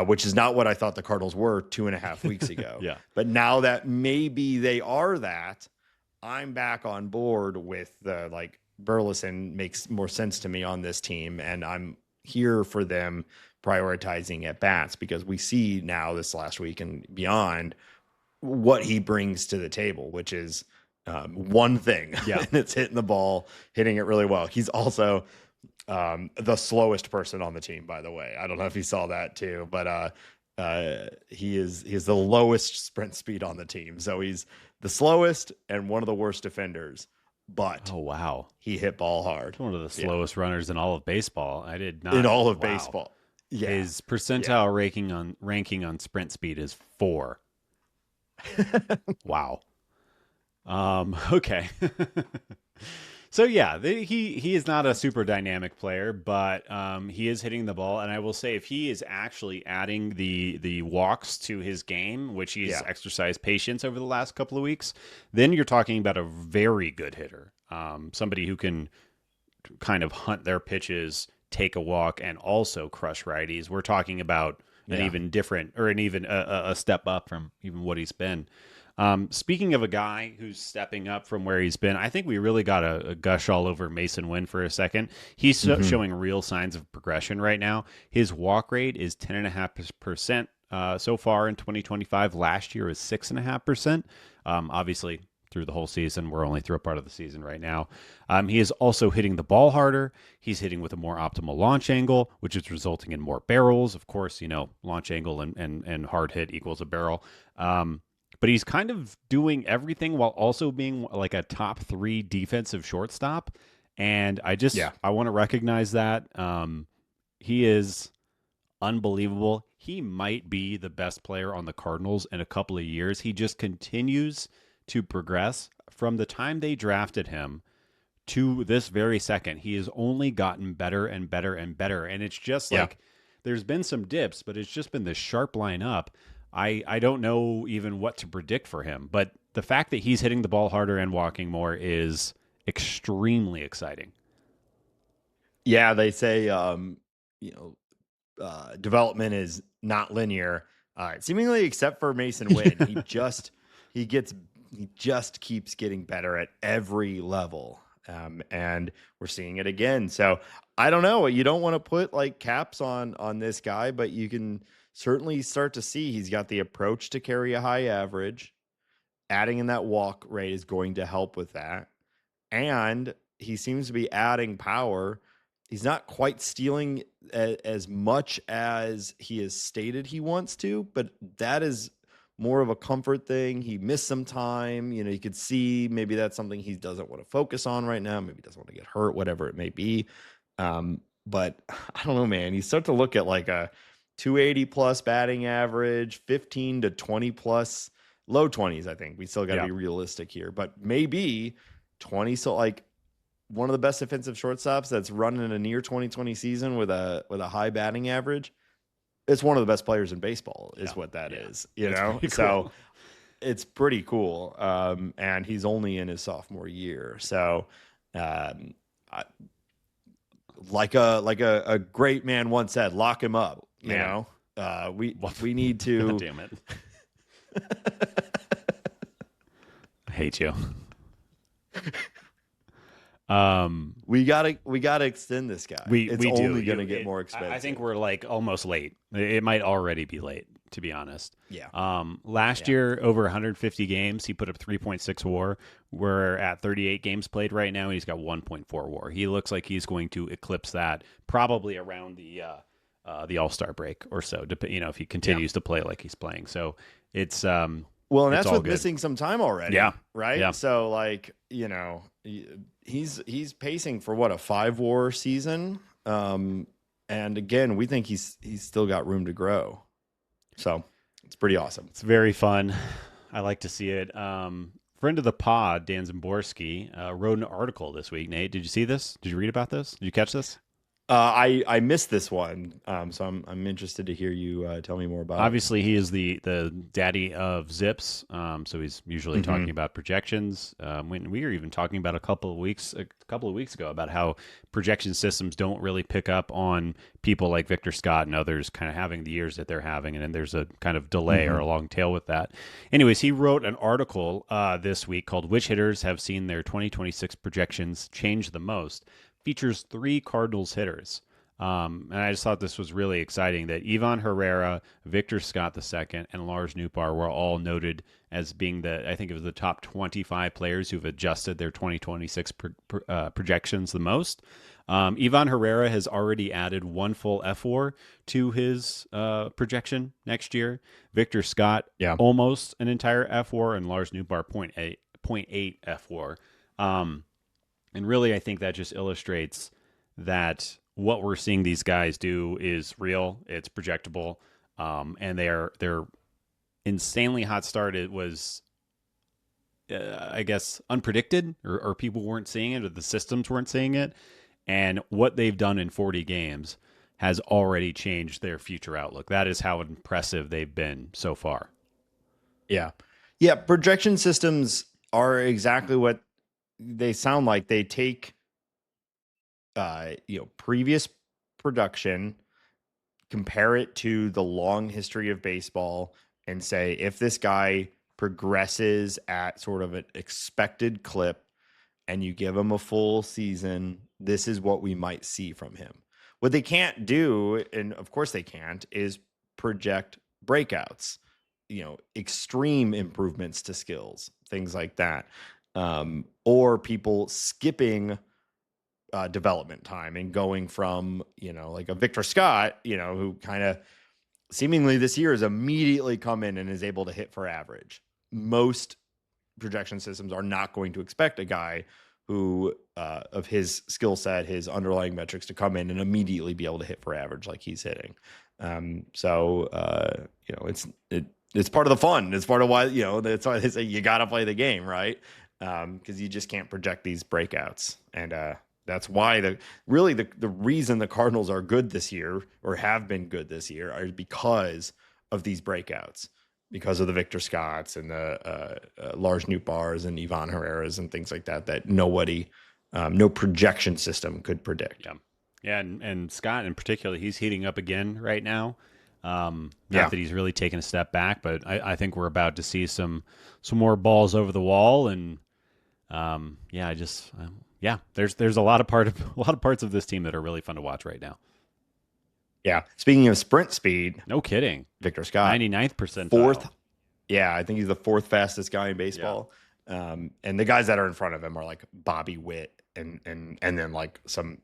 which is not what I thought the Cardinals were 2.5 weeks ago. But now that maybe they are that, I'm back on board with the, like, Burleson makes more sense to me on this team, and I'm here for them prioritizing at bats, because we see now this last week and beyond what he brings to the table, which is one thing. And it's hitting the ball, hitting it really well. He's also the slowest person on the team, by the way. I don't know if you saw that too, but he is the lowest sprint speed on the team. So he's the slowest and one of the worst defenders. But he hit ball hard. One of the slowest runners in all of baseball. I did not in all of baseball. His percentile ranking on sprint speed is 4. Wow. Okay. So he is not a super dynamic player, but he is hitting the ball, and I will say, if he is actually adding the walks to his game, which he's exercised patience over the last couple of weeks, then you're talking about a very good hitter, somebody who can kind of hunt their pitches, take a walk, and also crush righties. We're talking about an Yeah. even different or an even a step up from even what he's been. Speaking of a guy who's stepping up from where he's been, I think we really got a gush all over Mason Wynn for a second. He's Hmm. showing real signs of progression right now. His walk rate is 10.5%. So far in 2025, last year was 6.5%. Obviously, through the whole season, we're only through a part of the season right now. He is also hitting the ball harder. He's hitting with a more optimal launch angle, which is resulting in more barrels. Of course, launch angle and hard hit equals a barrel. But he's kind of doing everything while also being like a top 3 defensive shortstop. And Yeah. I want to recognize that. He is unbelievable. He might be the best player on the Cardinals in a couple of years. He just continues to progress from the time they drafted him to this very second. He has only gotten better and better and better. And it's just Yeah. like there's been some dips, but it's just been this sharp line up. I don't know even what to predict for him, but the fact that he's hitting the ball harder and walking more is extremely exciting. Yeah. They say, you know, development is not linear. Seemingly, except for Mason Wynn, he gets he just keeps getting better at every level, and we're seeing it again. So I don't know. You don't want to put like caps on this guy, but you can certainly start to see he's got the approach to carry a high average. Adding in that walk rate is going to help with that, and he seems to be adding power. He's not quite stealing as much as he has stated he wants to, but that is more of a comfort thing. He missed some time. You could see maybe that's something he doesn't want to focus on right now. Maybe he doesn't want to get hurt, whatever it may be. But I don't know, man. You start to look at like a 280 plus batting average, 15 to 20 plus, low 20s. I think we still got to Yeah. be realistic here, but maybe 20. So like one of the best defensive shortstops that's running a near 2020 season with a high batting average. It's one of the best players in baseball is Yeah. what that Yeah. is, That's pretty So cool. it's pretty cool. And he's only in his sophomore year. So, I, like a great man once said, lock him up, Man. We need God to. damn it. I hate you. We gotta extend this guy. It's We do. only gonna get more expensive. I think we're like almost late. It might already be late, to be honest. Yeah. Last Yeah. year, over 150 games, he put up 3.6 WAR. We're at 38 games played right now, and he's got 1.4 WAR. He looks like he's going to eclipse that probably around the All-Star break or so. If he continues to play like he's playing. So it's Well, and it's that's all with good. missing some time already. Yeah. Right. Yeah. So like, he's pacing for what, a 5 WAR season. And again, we think he's still got room to grow. So it's pretty awesome. It's very fun. I like to see it. Friend of the pod, Dan Zimborski, wrote an article this week. Nate, did you see this? Did you read about this? Did you catch this? I missed this one. So I'm interested to hear you tell me more about Obviously, he is the daddy of Zips. So he's usually it. talking about projections. When we were even talking about a couple of weeks ago about how projection systems don't really pick up on people like Victor Scott and others kind of having the years that they're having, and then there's a kind of delay or a long tail with that. Anyways, he wrote an article this week called "Which Hitters Have Seen Their 2026 Projections Change the Most." Features 3 Cardinals hitters. And I just thought this was really exciting that Ivan Herrera, Victor Scott II, and Lars Nootbaar were all noted as being I think it was the top 25 players who've adjusted their 2026 projections the most. Ivan Herrera has already added 1 full F4 to his projection next year. Victor Scott, Yeah. almost an entire F4, and Lars Nootbaar, 0.8 F4. And really, I think that just illustrates that what we're seeing these guys do is real. It's projectable, and they're insanely hot start. It was, I guess, unpredicted, or people weren't seeing it, or the systems weren't seeing it. And what they've done in 40 games has already changed their future outlook. That is how impressive they've been so far. Yeah. Yeah. Projection systems are exactly what they sound like. They take previous production, compare it to the long history of baseball and say, if this guy progresses at sort of an expected clip and you give him a full season, this is what we might see from him. What they can't do, and of course they can't, is project breakouts, extreme improvements to skills, things like that, or people skipping development time and going from, like a Victor Scott, who kind of seemingly this year has immediately come in and is able to hit for average. Most projection systems are not going to expect a guy who of his skill set, his underlying metrics, to come in and immediately be able to hit for average like he's hitting. So it's part of the fun. It's part of why, that's why they say you got to play the game, right? Because you just can't project these breakouts. And that's why the reason the Cardinals are good this year, or have been good this year, are because of these breakouts, because of the Victor Scotts and the Lars Nootbaars and Ivan Herreras and things like that nobody, no projection system could predict. Yeah, and Scott in particular, he's heating up again right now. Not that he's really taken a step back, but I think we're about to see some more balls over the wall, and there's a lot of parts of this team that are really fun to watch right now. Yeah. Speaking of sprint speed, no kidding, Victor Scott, 99th percentile. Fourth. Yeah, I think he's the fourth fastest guy in baseball. Yeah. And the guys that are in front of him are like Bobby Witt and then like some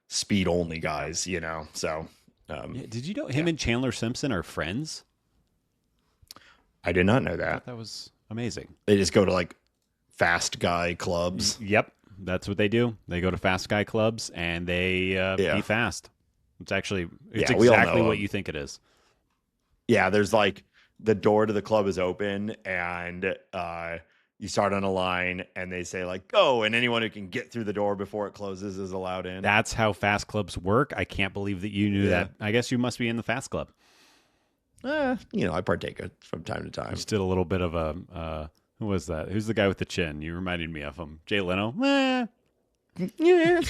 speed only guys, So did you know him and Chandler Simpson are friends? I did not know that. That was amazing. They just go to like fast guy clubs. Yep, that's what they do. They go to fast guy clubs and they be fast. It's exactly what you think it is. Yeah, there's like the door to the club is open and you start on a line and they say like, go, and anyone who can get through the door before it closes is allowed in. That's how fast clubs work. I can't believe that you knew that. I guess you must be in the fast club. I partake from time to time. Just did a little bit of a, who was that? Who's the guy with the chin? You reminded me of him. Jay Leno? Yeah.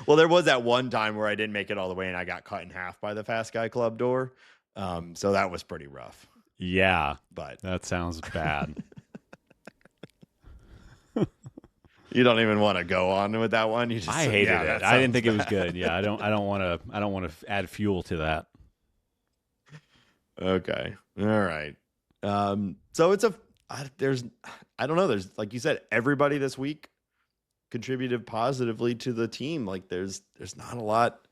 Well, there was that one time where I didn't make it all the way and I got cut in half by the fast guy club door. So that was pretty rough. Yeah, but that sounds bad. You don't even want to go on with that one. I hated it. I didn't think it was good. Yeah, I don't want to add fuel to that. Okay. All right. So I don't know. There's, like you said, everybody this week contributed positively to the team. Like there's not a lot.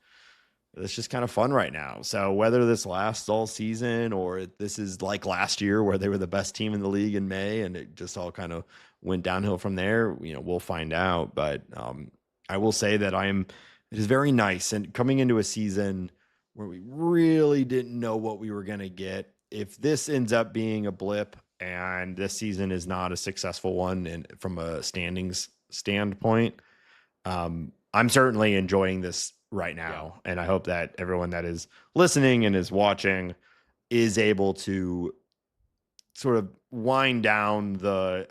It's just kind of fun right now. So whether this lasts all season or this is like last year where they were the best team in the league in May and it just all kind of went downhill from there, we'll find out. But I will say that it is very nice. And coming into a season where we really didn't know what we were going to get, if this ends up being a blip and this season is not a successful one and from a standings standpoint, I'm certainly enjoying this right now. And I hope that everyone that is listening and is watching is able to sort of wind down the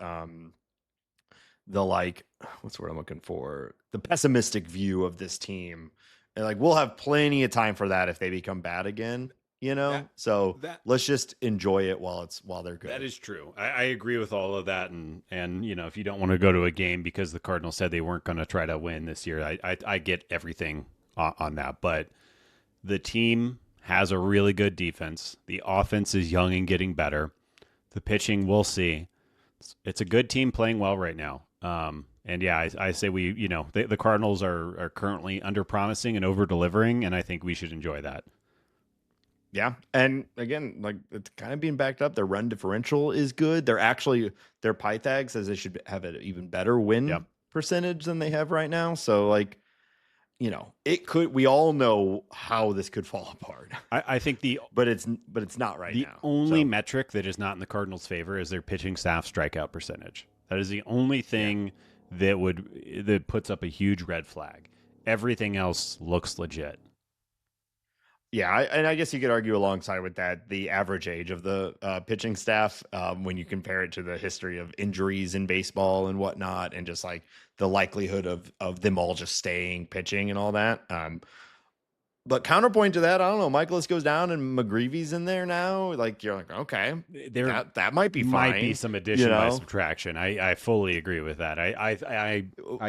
like, what's the word I'm looking for? The pessimistic view of this team. And like, we'll have plenty of time for that if they become bad again, So let's just enjoy it while they're good. That is true. I agree with all of that. And if you don't want to go to a game because the Cardinals said they weren't going to try to win this year, I get everything on that. But the team has a really good defense. The offense is young and getting better. The pitching, we'll see. It's a good team playing well right now. And I say the Cardinals are currently under promising and over delivering, and I think we should enjoy that. Yeah. And again, like it's kind of being backed up. Their run differential is good. Their Pythag says they should have an even better win percentage than they have right now. So like, we all know how this could fall apart. I think but it's not right now. The only metric that is not in the Cardinals' favor is their pitching staff strikeout percentage. That is the only thing that puts up a huge red flag. Everything else looks legit. Yeah, and I guess you could argue alongside with that the average age of the pitching staff when you compare it to the history of injuries in baseball and whatnot, and just like the likelihood of them all just staying pitching and all that. But counterpoint to that, I don't know. Michaelis goes down and McGreevy's in there now. Like you're like, okay, There that might be might fine. be some addition by subtraction. I fully agree with that. I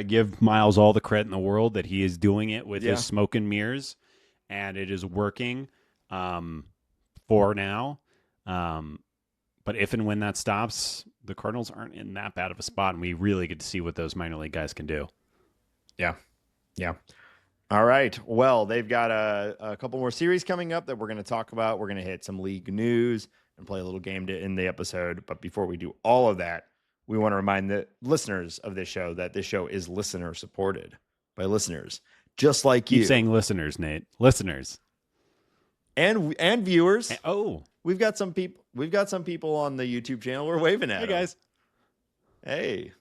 give Miles all the credit in the world that he is doing it with his smoke and mirrors, and it is working for now. But if and when that stops, the Cardinals aren't in that bad of a spot, and we really get to see what those minor league guys can do. Yeah. All right. Well, they've got a couple more series coming up that we're going to talk about. We're going to hit some league news and play a little game to end the episode. But before we do all of that, we want to remind the listeners of this show that this show is listener supported by listeners just like you. Keep saying listeners, Nate. Listeners. And viewers. We've got some people on the YouTube channel. We're waving at them. Hey guys. Hey.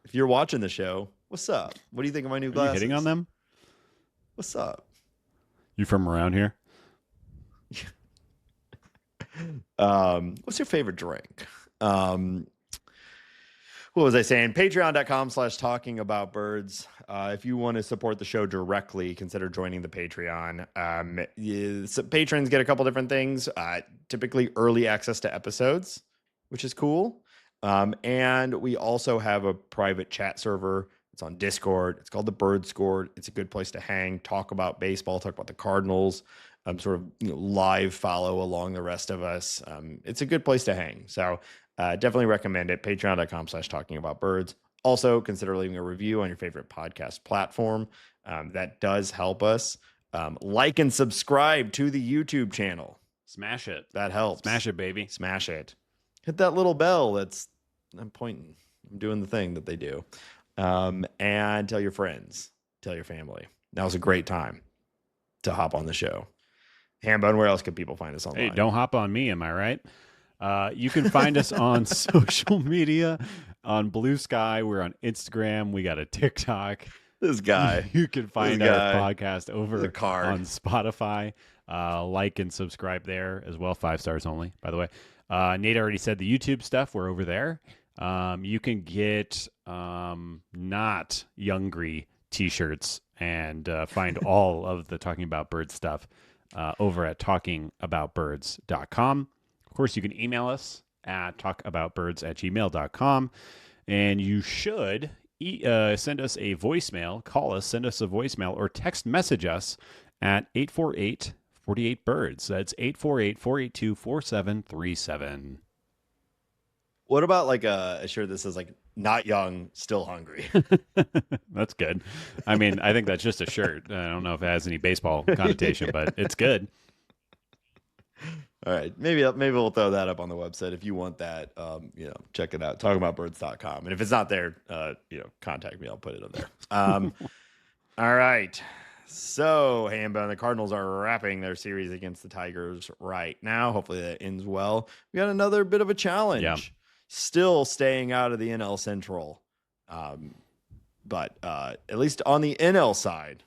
If you're watching the show, what's up? What do you think of my new glasses? Are you hitting on them? What's up? You from around here? What's your favorite drink? What was I saying? Patreon.com/talking about birds. If you want to support the show directly, consider joining the Patreon. Patrons get a couple different things. Typically early access to episodes, which is cool. And we also have a private chat server. It's on Discord. It's called the Bird Scored. It's a good place to hang, talk about baseball, talk about the Cardinals, sort of live follow along the rest of us. It's a good place to hang. So definitely recommend it. Patreon.com/talking about birds. Also consider leaving a review on your favorite podcast platform. That does help us. Like and subscribe to the YouTube channel. Smash it. That helps. Smash it, baby. Smash it. Hit that little bell. I'm pointing. I'm doing the thing that they do. And tell your friends, tell your family. That was a great time to hop on the show. Hambone, where else can people find us online? Hey, don't hop on me, am I right? You can find us on social media, on Blue Sky. We're on Instagram. We got a TikTok. This guy. You can find our podcast over on Spotify. Like and subscribe there as well. 5 stars only, by the way. Nate already said the YouTube stuff. We're over there. You can get not Youngry t-shirts and find all of the Talking About Birds stuff over at talkingaboutbirds.com. Of course, you can email us at talkaboutbirds@gmail.com, and you should send us a voicemail, call us, send us a voicemail, or text message us at 848-48-BIRDS. That's 848-482-4737. What about like a shirt that says like not young, still hungry? That's good. I mean, I think that's just a shirt. I don't know if it has any baseball connotation, but it's good. All right. Maybe we'll throw that up on the website. If you want that, check it out. Talkingaboutbirds.com. And if it's not there, contact me. I'll put it up there. All right. So, Hambone, the Cardinals are wrapping their series against the Tigers right now. Hopefully that ends well. We got another bit of a challenge. Yeah. Still staying out of the NL Central. But at least on the NL side,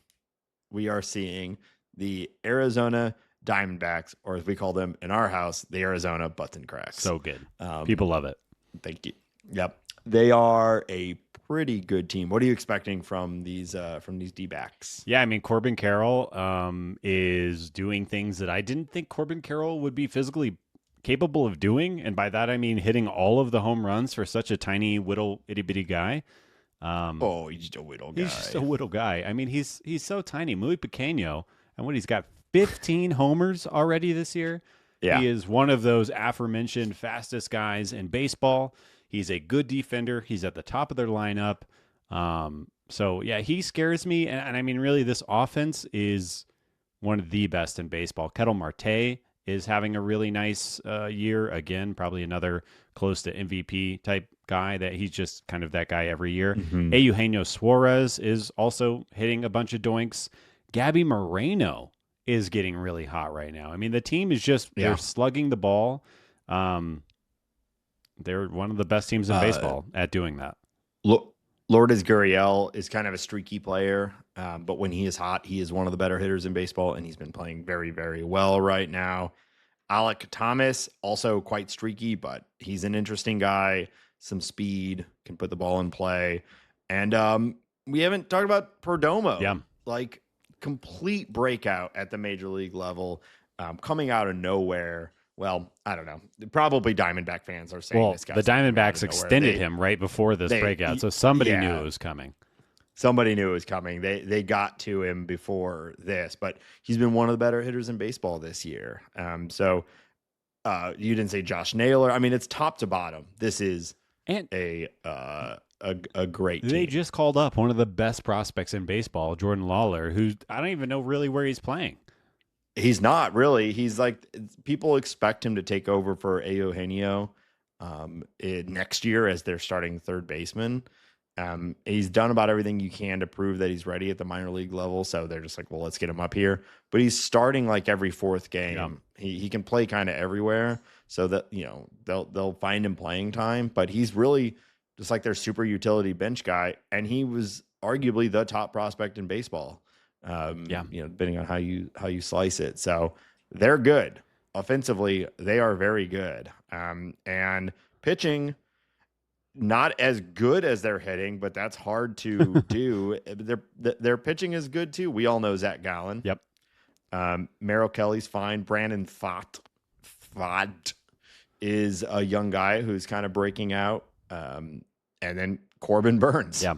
we are seeing the Arizona Diamondbacks, or as we call them in our house, the Arizona butts'n'cracks. So good. People love it. Thank you. Yep. They are a pretty good team. What are you expecting from these D-backs? Yeah, I mean, Corbin Carroll is doing things that I didn't think Corbin Carroll would be physically capable of doing. And by that, I mean hitting all of the home runs for such a tiny, little, itty-bitty guy. He's just a whittle guy. He's just a whittle guy. I mean, he's so tiny, muy pequeño. And he's got 15 homers already this year. Yeah. He is one of those aforementioned fastest guys in baseball. He's a good defender. He's at the top of their lineup. So, yeah, he scares me. And I mean, really, this offense is one of the best in baseball. Ketel Marte is having a really nice year. Again, probably another close to MVP type guy that he's just kind of that guy every year. Mm-hmm. Eugenio Suarez is also hitting a bunch of doinks. Gabby Moreno is getting really hot right now. I mean, the team is just, they're slugging the ball. They're one of the best teams in baseball at doing that. Lourdes Gurriel is kind of a streaky player, but when he is hot, he is one of the better hitters in baseball, and he's been playing very, very well right now. Alek Thomas, also quite streaky, but he's an interesting guy, some speed, can put the ball in play. And we haven't talked about Perdomo. Yeah. Like, complete breakout at the major league level, coming out of nowhere. Well, I don't know. Probably Diamondback fans are saying Well, this the guy's coming out Diamondbacks of nowhere. extended him right before this breakout, so somebody knew it was coming. Somebody knew it was coming. They got to him before this, but he's been one of the better hitters in baseball this year. So you didn't say Josh Naylor. I mean, it's top to bottom. This is a great team. They just called up one of the best prospects in baseball, Jordan Lawler, who I don't even know really where he's playing. He's not really. He's like, people expect him to take over for Eugenio next year as their starting third baseman. He's done about everything you can to prove that he's ready at the minor league level. So they're just like, well, let's get him up here. But he's starting like every fourth game. Yeah. He can play kind of everywhere, so that they'll find him playing time. But he's really just like their super utility bench guy, and he was arguably the top prospect in baseball. Depending on how you slice it. So they're good offensively. They are very good. And pitching, not as good as they're hitting, but that's hard to do. Their pitching is good too. We all know Zach Gallen. Yep. Merrill Kelly's fine. Brandon Pfaadt is a young guy who's kind of breaking out. And then Corbin Burns. Yeah.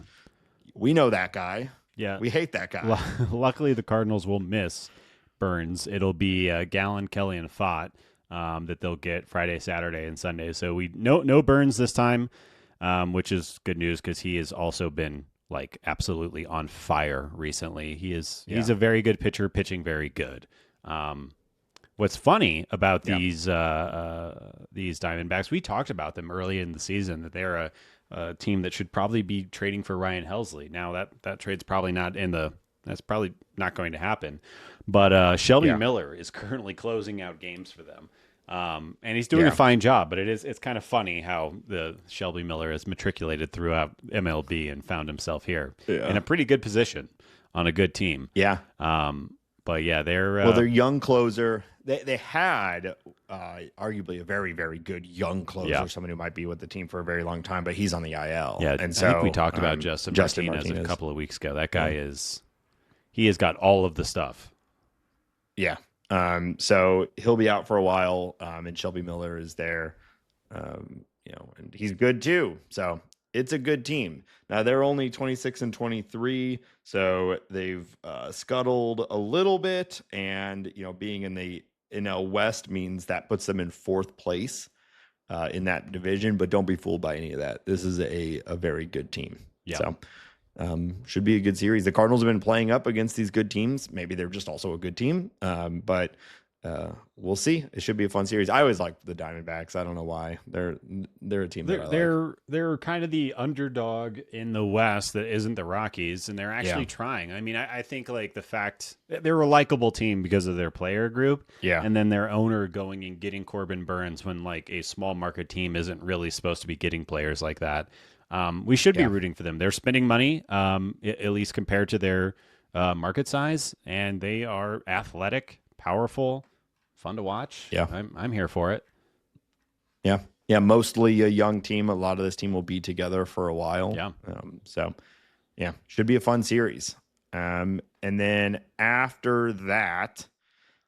We know that guy. Yeah. We hate that guy. Luckily, the Cardinals will miss Burns. It'll be Gallen, Kelly, and Pfaadt that they'll get Friday, Saturday, and Sunday. So we no Burns this time, which is good news because he has also been like absolutely on fire recently. He's a very good pitcher, pitching very good. What's funny about these Diamondbacks, we talked about them early in the season that they're a team that should probably be trading for Ryan Helsley. Now that trade's probably that's probably not going to happen. But Shelby Miller is currently closing out games for them. And he's doing a fine job, but it's kind of funny how the Shelby Miller has matriculated throughout MLB and found himself here in a pretty good position on a good team. Yeah. But yeah, they're young closer. They had arguably a very, very good young closer, someone who might be with the team for a very long time, but he's on the IL. Yeah, and so I think we talked about Justin Martinez a couple of weeks ago. That guy he has got all of the stuff. Yeah. So he'll be out for a while, and Shelby Miller is there, and he's good too. So it's a good team. Now they're only 26-23, so they've scuttled a little bit, and being in the NL West means that puts them in fourth place in that division. But don't be fooled by any of that. This is a very good team. Yeah. So. Should be a good series. The Cardinals have been playing up against these good teams. Maybe they're just also a good team. But we'll see. It should be a fun series. I always liked the Diamondbacks. I don't know why. They're a team that they're kind of the underdog in the West that isn't the Rockies, and they're actually trying. I mean, I think like the fact that they're a likable team because of their player group. Yeah. And then their owner going and getting Corbin Burns when like a small market team isn't really supposed to be getting players like that. We should be rooting for them. They're spending money, at least compared to their market size, and they are athletic, powerful, fun to watch. Yeah, I'm here for it. Yeah, mostly a young team. A lot of this team will be together for a while. Yeah. Should be a fun series. And then after that,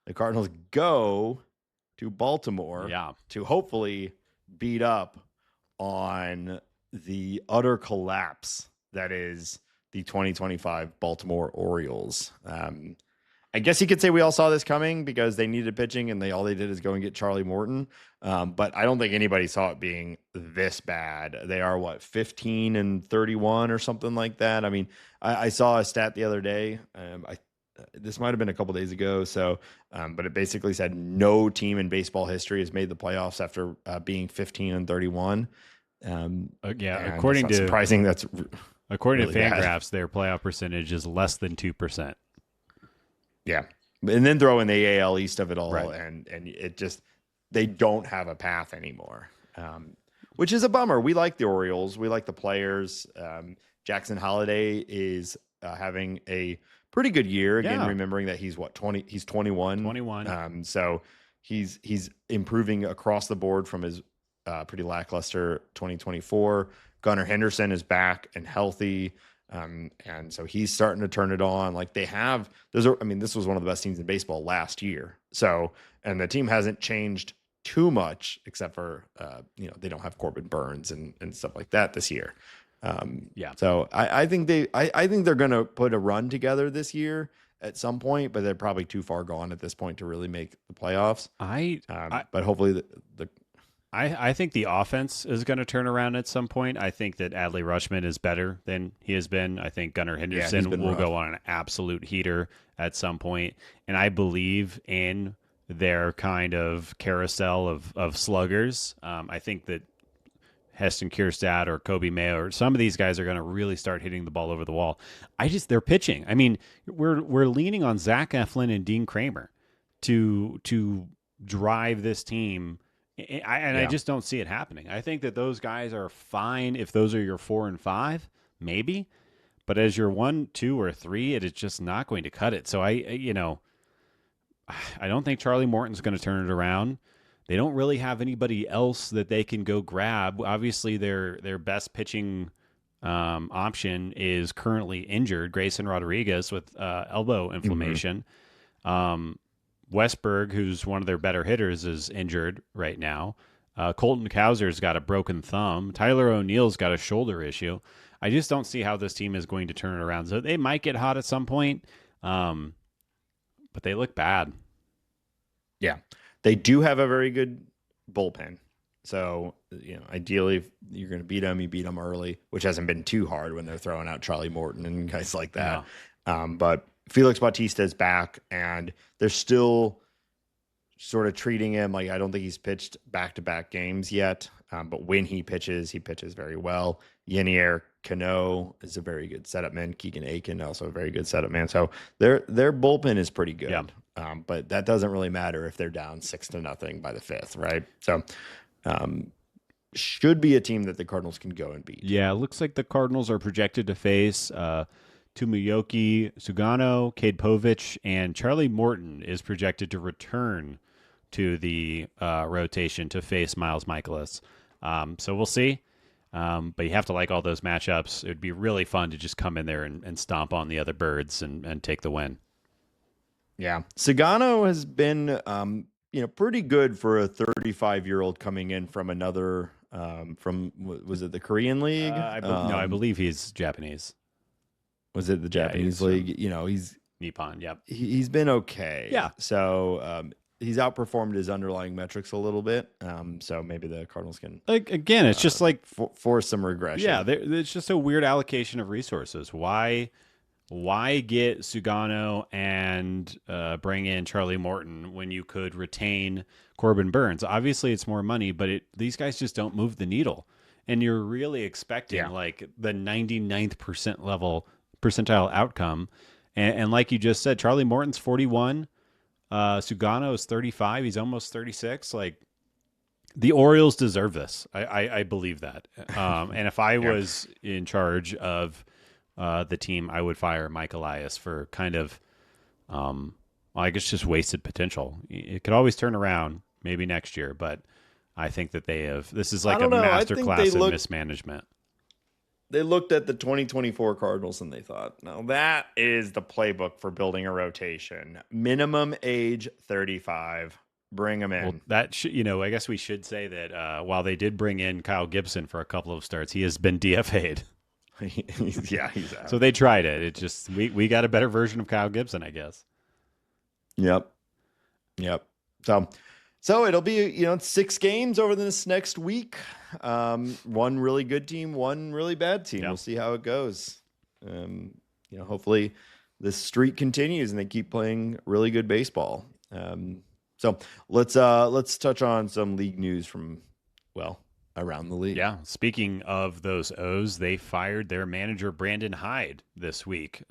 the Cardinals go to Baltimore. To hopefully beat up on the utter collapse that is the 2025 Baltimore Orioles. I guess you could say we all saw this coming because they needed pitching and all they did is go and get Charlie Morton. But I don't think anybody saw it being this bad. They are 15-31 or something like that. I mean, I saw a stat the other day. This might've been a couple days ago. So, but it basically said no team in baseball history has made the playoffs after being 15-31. According to surprising, that's according really to Fangraphs, their playoff percentage is less than 2%. Yeah, and then throw in the AL East of it all, right. and it just they don't have a path anymore, which is a bummer. We like the Orioles, we like the players. Jackson Holliday is having a pretty good year again. Remembering that he's 20, he's 21. 21. So he's improving across the board from his pretty lackluster 2024. Gunnar Henderson is back and healthy. And so he's starting to turn it on. Like they have, this was one of the best teams in baseball last year. So, and the team hasn't changed too much except for, they don't have Corbin Burns and stuff like that this year. So I think they're going to put a run together this year at some point, but they're probably too far gone at this point to really make the playoffs. But hopefully I think the offense is going to turn around at some point. I think that Adley Rutschman is better than he has been. I think Gunnar Henderson will go on an absolute heater at some point. And I believe in their kind of carousel of sluggers. I think that Heston Kjerstad or Kobe Mayo or some of these guys are going to really start hitting the ball over the wall. They're pitching. I mean, we're leaning on Zach Eflin and Dean Kramer to drive this team. I just don't see it happening. I think that those guys are fine if those are your 4 and 5, maybe. But as your 1, 2, or 3, it is just not going to cut it. So I don't think Charlie Morton's going to turn it around. They don't really have anybody else that they can go grab. Obviously, their best pitching option is currently injured, Grayson Rodriguez with elbow inflammation. Westberg, who's one of their better hitters, is injured right now. Colton Cowser's got a broken thumb. Tyler O'Neill's got a shoulder issue. I just don't see how this team is going to turn it around. So they might get hot at some point, but they look bad. Yeah. They do have a very good bullpen. So, ideally, if you're going to beat them, you beat them early, which hasn't been too hard when they're throwing out Charlie Morton and guys like that. Yeah. But Felix Bautista is back, and they're still sort of treating him like I don't think he's pitched back-to-back games yet. But when he pitches very well. Yenier Cano is a very good setup man. Keegan Aiken, also a very good setup man. So their bullpen is pretty good. Yeah. But that doesn't really matter if they're down 6-0 by the 5th, right? So should be a team that the Cardinals can go and beat. Yeah, it looks like the Cardinals are projected to face Tomoyuki Sugano, Cade Povich, and Charlie Morton is projected to return to the rotation to face Miles Michaelis. So we'll see. But you have to like all those matchups. It would be really fun to just come in there and stomp on the other birds and take the win. Yeah. Sugano has been, pretty good for a 35-year-old coming in from another, was it the Korean League? No, I believe he's Japanese. Was it the Japanese League? He's Nippon. Yep. He's been okay. Yeah. So, he's outperformed his underlying metrics a little bit. So maybe the Cardinals can again. It's just like force some regression. Yeah, it's just a weird allocation of resources. Why get Sugano and bring in Charlie Morton when you could retain Corbin Burns? Obviously, it's more money, but these guys just don't move the needle. And you're really expecting like the 99th percentile outcome. And like you just said, Charlie Morton's 41. Sugano is 35. He's almost 36. Like the Orioles deserve this. I believe that. And if I was in charge of the team, I would fire Mike Elias for kind of, I guess just wasted potential. It could always turn around maybe next year, but I think that this is like a masterclass in mismanagement. They looked at the 2024 Cardinals and they thought, no, that is the playbook for building a rotation. Minimum age 35. Bring them in. Well, that I guess we should say that while they did bring in Kyle Gibson for a couple of starts, he has been DFA'd. He's out. So they tried it. It just we got a better version of Kyle Gibson, I guess. Yep. So it'll be 6 games over this next week. One really good team, one really bad team. We'll see how it goes. Hopefully this streak continues and they keep playing really good baseball. So let's touch on some league news from around the league. Yeah. Speaking of those O's, they fired their manager Brandon Hyde this week.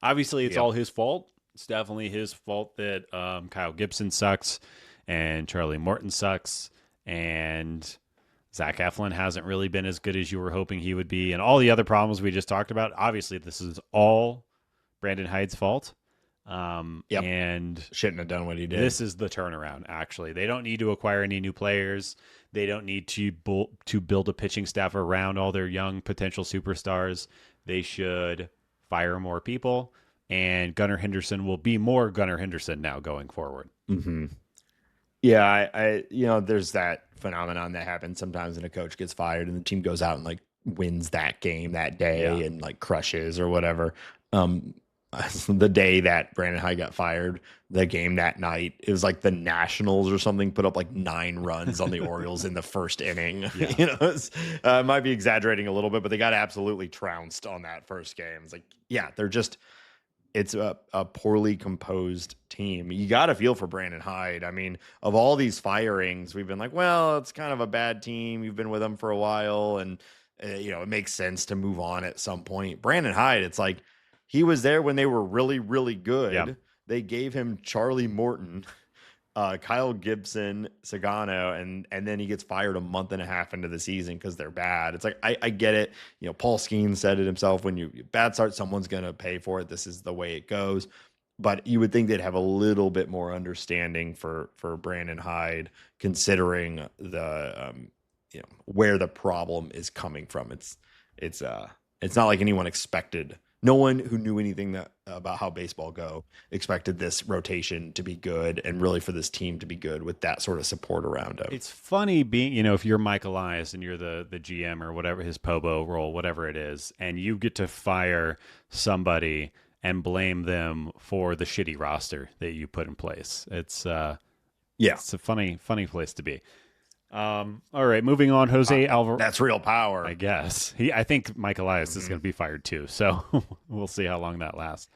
Obviously, it's all his fault. It's definitely his fault that Kyle Gibson sucks and Charlie Morton sucks and Zach Eflin hasn't really been as good as you were hoping he would be, and all the other problems we just talked about. Obviously, this is all Brandon Hyde's fault. Yep. And Shouldn't have done what he did. this is the turnaround, actually. They don't need to acquire any new players. They don't need to build a pitching staff around all their young potential superstars. They should fire more people, and Gunnar Henderson will be more Gunnar Henderson now going forward. Mm-hmm. Yeah, there's that phenomenon that happens sometimes when a coach gets fired and the team goes out and like wins that game that day and like crushes or whatever. Um, the day that Brandon Hyde got fired, the game that night, it was like the Nationals or something put up like 9 runs on the Orioles in the first inning. It might be exaggerating a little bit, but they got absolutely trounced on that first game. It's like, yeah, it's a poorly composed team. You got to feel for Brandon Hyde. I mean, of all these firings, we've been like, well, it's kind of a bad team. You've been with them for a while, and it makes sense to move on at some point. Brandon Hyde, it's like he was there when they were really, really good. Yep. They gave him Charlie Morton, Kyle Gibson, Sagano, and then he gets fired a month and a half into the season because they're bad. It's like I get it. Paul Skeens said it himself: when you bad start, someone's gonna pay for it. This is the way it goes. But you would think they'd have a little bit more understanding for Brandon Hyde, considering the where the problem is coming from. It's not like anyone expected. No one who knew anything about how baseball go expected this rotation to be good and really for this team to be good with that sort of support around him. It's funny being, if you're Mike Elias and you're the GM or whatever, his Pobo role, whatever it is, and you get to fire somebody and blame them for the shitty roster that you put in place. It's it's a funny place to be. All right, moving on. Jose Alvarado. That's real power, I guess. I think Mike Elias is going to be fired too, so we'll see how long that lasts.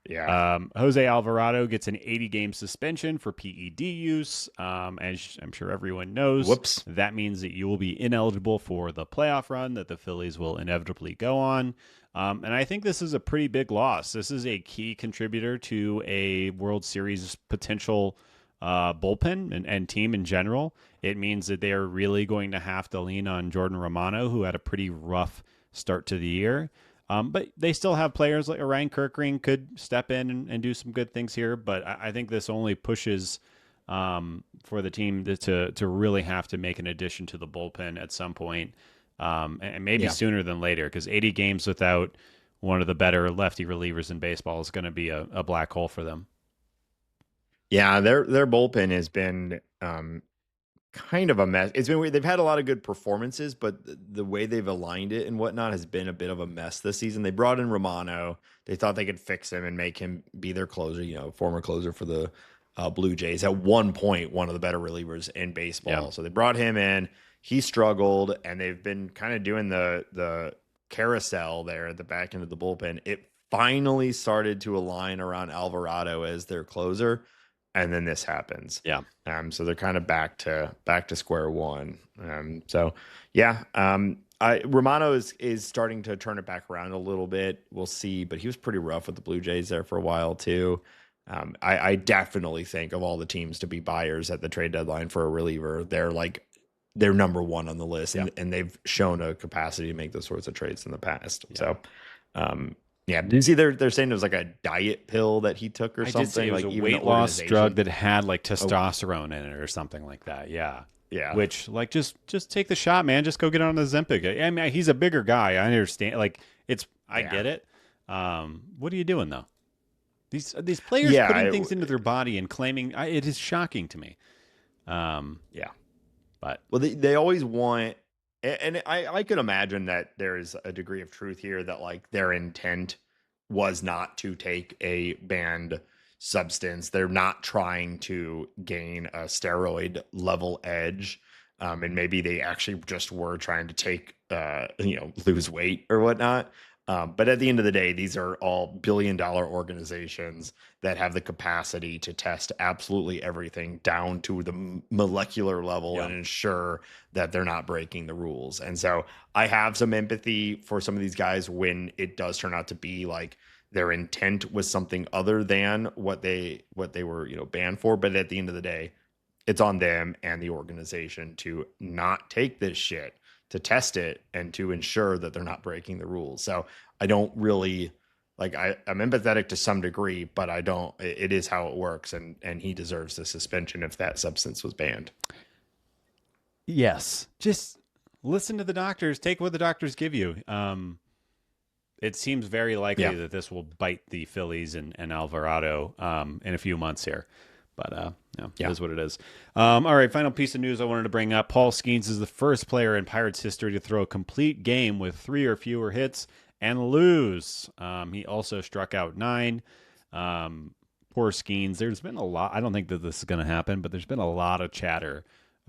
Yeah. Jose Alvarado gets an 80-game suspension for PED use. As I'm sure everyone knows, that means that you will be ineligible for the playoff run that the Phillies will inevitably go on. And I think this is a pretty big loss. This is a key contributor to a World Series potential bullpen and team in general. It means that they are really going to have to lean on Jordan Romano, who had a pretty rough start to the year. But they still have players like Ryan Kirkring could step in and do some good things here. But I think this only pushes for the team to really have to make an addition to the bullpen at some point, and maybe sooner than later, because 80 games without one of the better lefty relievers in baseball is going to be a black hole for them. Yeah, their bullpen has been kind of a mess. It's been weird. They've had a lot of good performances, but the way they've aligned it and whatnot has been a bit of a mess this season. They brought in Romano. They thought they could fix him and make him be their closer, former closer for the Blue Jays. At one point, one of the better relievers in baseball. Yeah. So they brought him in. He struggled, and they've been kind of doing the carousel there at the back end of the bullpen. It finally started to align around Alvarado as their closer. And then this happens. Yeah. So they're kind of back to square one. Romano is starting to turn it back around a little bit. We'll see, but he was pretty rough with the Blue Jays there for a while too. I definitely think of all the teams to be buyers at the trade deadline for a reliever, they're number one on the list, and they've shown a capacity to make those sorts of trades in the past. Yeah. So, did you see they're saying it was like a diet pill that he took or something? Did say it was like a weight loss drug that had like testosterone in it or something like that. Yeah. Yeah. Which just take the shot, man. Just go get on the Ozempic. I mean, he's a bigger guy. I understand. I get it. What are you doing though? These players putting things into their body and claiming it is shocking to me. But they always want. And I could imagine that there's a degree of truth here that like their intent was not to take a banned substance. They're not trying to gain a steroid level edge. And maybe they actually just were trying to take, lose weight or whatnot. But at the end of the day, these are all billion-dollar organizations that have the capacity to test absolutely everything down to the molecular level and ensure that they're not breaking the rules. And so I have some empathy for some of these guys when it does turn out to be like their intent was something other than what they were, banned for. But at the end of the day, it's on them and the organization to not take this shit, to test it and to ensure that they're not breaking the rules. So I don't really like I'm empathetic to some degree, but I don't. It is how it works, and he deserves the suspension if that substance was banned. Yes, just listen to the doctors. Take what the doctors give you. It seems very likely Yeah. that this will bite the Phillies and Alvarado in a few months here. But it is what it is. All right, final piece of news I wanted to bring up. Paul Skeens is the first player in Pirates history to throw a complete game with 3 or fewer hits and lose. He also struck out 9. Poor Skeens. There's been a lot. I don't think that this is going to happen, but there's been a lot of chatter.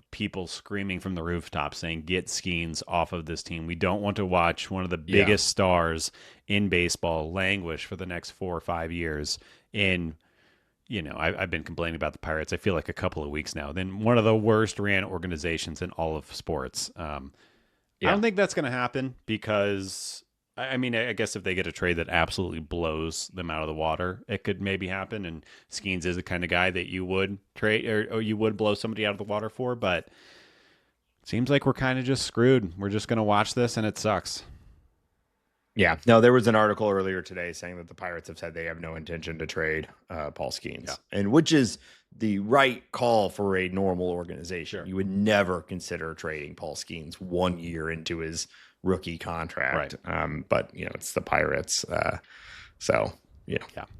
People screaming from the rooftop saying, get Skeens off of this team. We don't want to watch one of the biggest stars in baseball languish for the next 4 or 5 years. I've been complaining about the Pirates, I feel like a couple of weeks now. Then one of the worst ran organizations in all of sports. I don't think that's going to happen because, I mean, I guess if they get a trade that absolutely blows them out of the water, it could maybe happen. And Skeens is the kind of guy that you would trade or you would blow somebody out of the water for. But it seems like we're kind of just screwed. We're just going to watch this and it sucks. Yeah. No, there was an article earlier today saying that the Pirates have said they have no intention to trade Paul Skeens, and which is the right call for a normal organization. Sure. You would never consider trading Paul Skeens 1 year into his rookie contract. Right. But it's the Pirates. So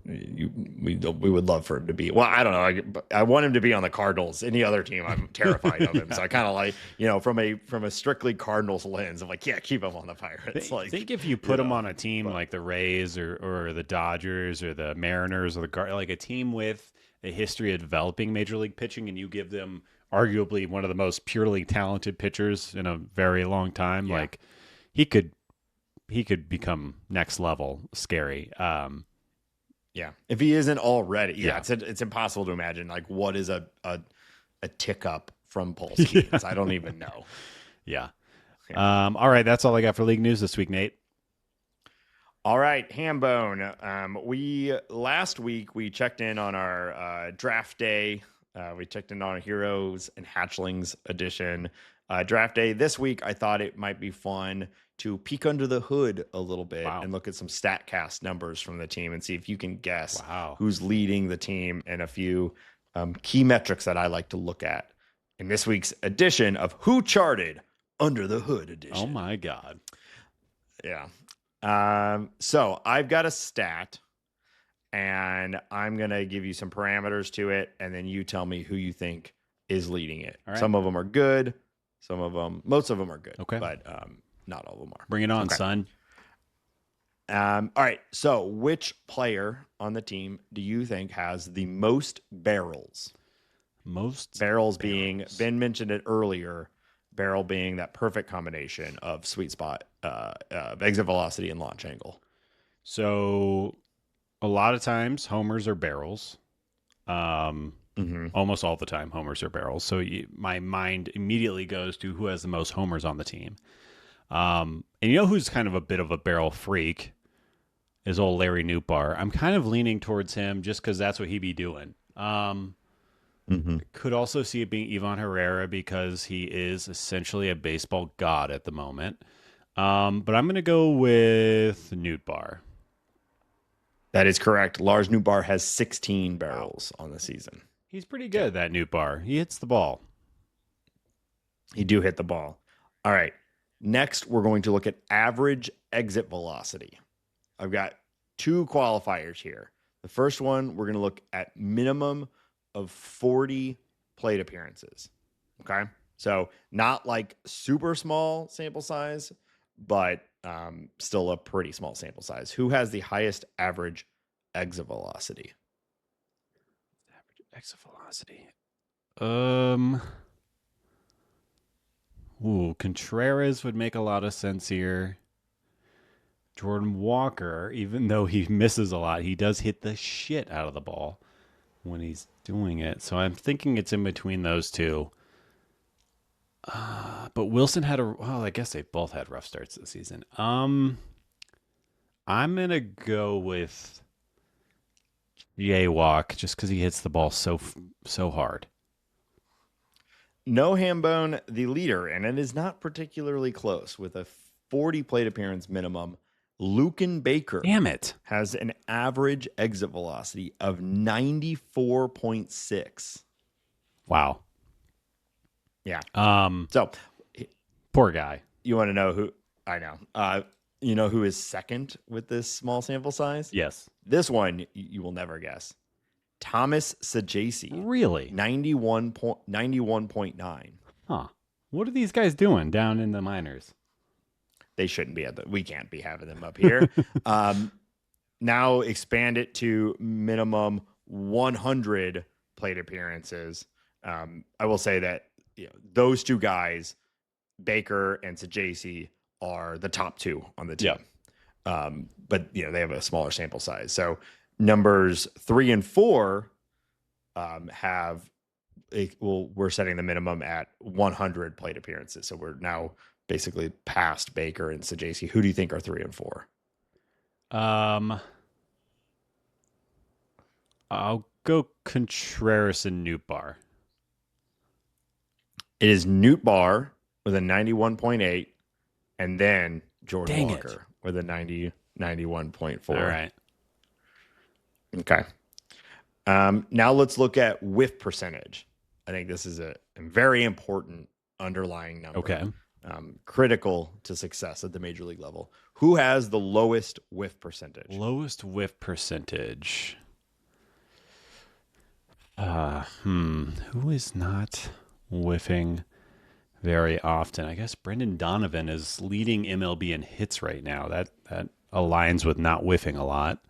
we would love for him to be. Well, I don't know. I want him to be on the Cardinals. Any other team, I'm terrified of him. So I kind of like, from a strictly Cardinals lens, I'm like, keep him on the Pirates. I think if you put him on a team like the Rays or the Dodgers or the Mariners or like a team with a history of developing major league pitching, and you give them arguably one of the most purely talented pitchers in a very long time, like he could become next level scary. Yeah, if he isn't already, it's impossible to imagine. Like, what is a tick up from Paul Skeens? I don't even know. Yeah. All right, that's all I got for league news this week, Nate. All right, Hambone. Last week we checked in on our draft day. We checked in on a Heroes and Hatchlings edition draft day. This week, I thought it might be fun to peek under the hood a little bit and look at some StatCast numbers from the team and see if you can guess who's leading the team and a few key metrics that I like to look at in this week's edition of Who Charted Under the Hood edition. Oh my God. Yeah. So I've got a stat and I'm going to give you some parameters to it. And then you tell me who you think is leading it. All right. Some of them are good. Most of them are good. Okay. But, not all of them are. Bring it on, son. All right. So which player on the team do you think has the most barrels? Most barrels being, Ben mentioned it earlier, barrel being that perfect combination of sweet spot, exit velocity and launch angle. So a lot of times homers are barrels. Almost all the time homers are barrels. So my mind immediately goes to who has the most homers on the team. And who's kind of a bit of a barrel freak is old Larry Nootbaar. I'm kind of leaning towards him just because that's what he'd be doing. Could also see it being Ivan Herrera because he is essentially a baseball god at the moment. But I'm going to go with Nootbaar. That is correct. Lars Nootbaar has 16 barrels on the season. He's pretty good, that Nootbaar. He hits the ball. He do hit the ball. All right. Next, we're going to look at average exit velocity. I've got 2 qualifiers here. The first one, we're going to look at minimum of 40 plate appearances. Okay. So not like super small sample size, but still a pretty small sample size. Who has the highest average exit velocity? Average exit velocity. Contreras would make a lot of sense here. Jordan Walker, even though he misses a lot, he does hit the shit out of the ball when he's doing it. So I'm thinking it's in between those two. But Wilson had I guess they both had rough starts this season. I'm going to go with Jaywalk just because he hits the ball so hard. No, Hambone, the leader, and it is not particularly close with a 40 plate appearance minimum. Lucan Baker Damn it. has an average exit velocity of 94.6. Wow. Yeah. Um, So poor guy. you want to know who? I know. You know who is second with this small sample size? Yes. This one you will never guess. Thomas Sajasi. Really? 91.9. Huh. What are these guys doing down in the minors? They shouldn't be we can't be having them up here. Now expand it to minimum 100 plate appearances. I will say that those two guys, Baker and Sajasi, are the top two on the team. Yeah. But they have a smaller sample size. So numbers 3 and 4 we're setting the minimum at 100 plate appearances. So we're now basically past Baker and Sajasi. Who do you think are 3 and 4? I'll go Contreras and Nootbaar. It is Nootbaar with a 91.8, and then Jordan Walker with a 91.4. All right. Okay. Now let's look at whiff percentage. I think this is a very important underlying number. Okay. Critical to success at the major league level. Who has the lowest whiff percentage? Lowest whiff percentage. Who is not whiffing very often? I guess Brendan Donovan is leading MLB in hits right now. That aligns with not whiffing a lot. I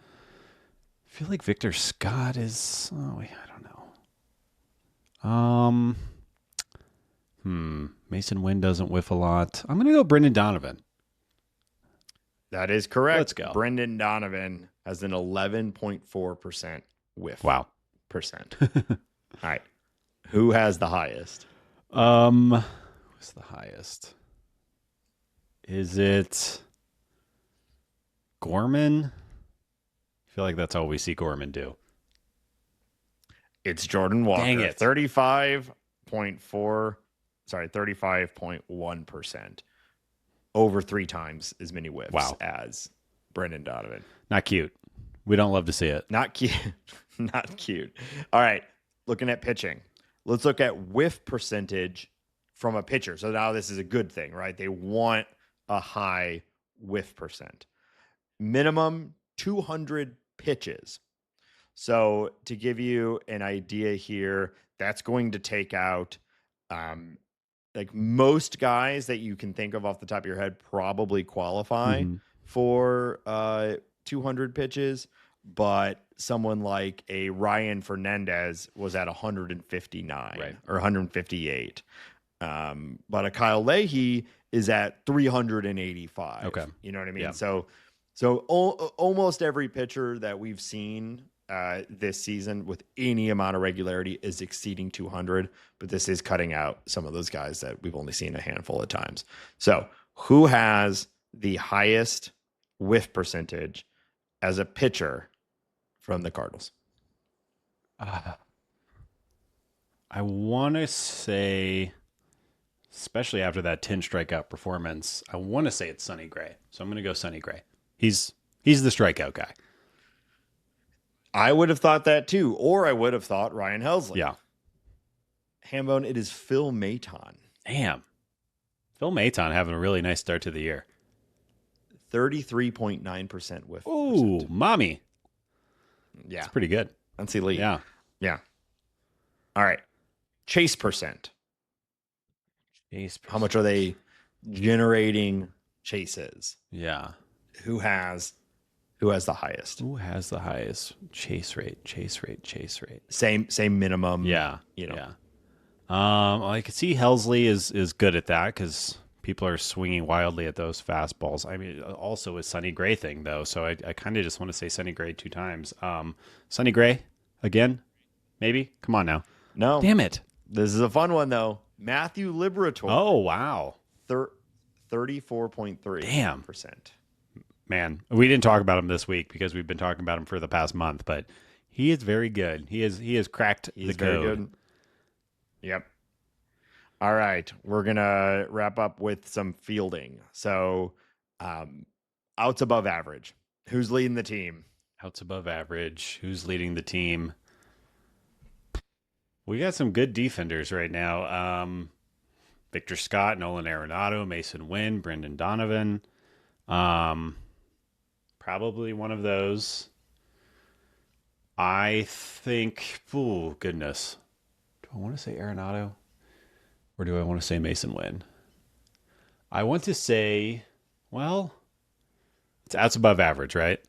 feel like Victor Scott is. I don't know. Mason Wynn doesn't whiff a lot. I'm gonna go Brendan Donovan. That is correct. Let's go. Brendan Donovan has an 11.4% whiff. Wow. Percent. All right. Who has the highest? Who's the highest? Is it Gorman? I feel like that's all we see Gorman do. It's Jordan Walker. Dang it. 35.1%. Over 3 times as many whiffs as Brendan Donovan. Not cute. We don't love to see it. Not cute. Not cute. All right. Looking at pitching. Let's look at whiff percentage from a pitcher. So now this is a good thing, right? They want a high whiff percent. Minimum 200 pitches. So to give you an idea here, that's going to take out like most guys that you can think of off the top of your head probably qualify for 200 pitches, but someone like a Ryan Fernandez was at 159 or 158. But a Kyle Leahy is at 385. Okay. You know what I mean? Yeah. So almost every pitcher that we've seen this season with any amount of regularity is exceeding 200, but this is cutting out some of those guys that we've only seen a handful of times. So who has the highest whiff percentage as a pitcher from the Cardinals? I want to say, especially after that 10 strikeout performance, I want to say it's Sonny Gray. So I'm going to go Sonny Gray. He's the strikeout guy. I would have thought that too, or I would have thought Ryan Helsley. Yeah. Hambone, it is Phil Maton. Damn. Phil Maton having a really nice start to the year. 33.9% whiff. Ooh, mommy. Yeah. That's pretty good. That's elite. Yeah. Yeah. All right. Chase percent. How much are they generating chases? Yeah. Who has the highest? Who has the highest chase rate? Same minimum. Yeah. Yeah. I could see Helsley is good at that because people are swinging wildly at those fastballs. I mean, also a Sonny Gray thing though, so I kind of just want to say Sonny Gray 2 times. Sonny Gray again, maybe. Come on now. No. Damn it. This is a fun one though. Matthew Liberatore. Oh wow. 34.3%. Damn. Man, we didn't talk about him this week because we've been talking about him for the past month, but he is very good. He has cracked the code. Very good. Yep. All right, we're gonna wrap up with some fielding. So, outs above average. Who's leading the team? Outs above average. Who's leading the team? We got some good defenders right now. Victor Scott, Nolan Arenado, Mason Wynn, Brendan Donovan. Probably one of those. I think, oh, goodness. Do I want to say Arenado? Or do I want to say Mason Wynn? I want to say, well, it's outs above average, right?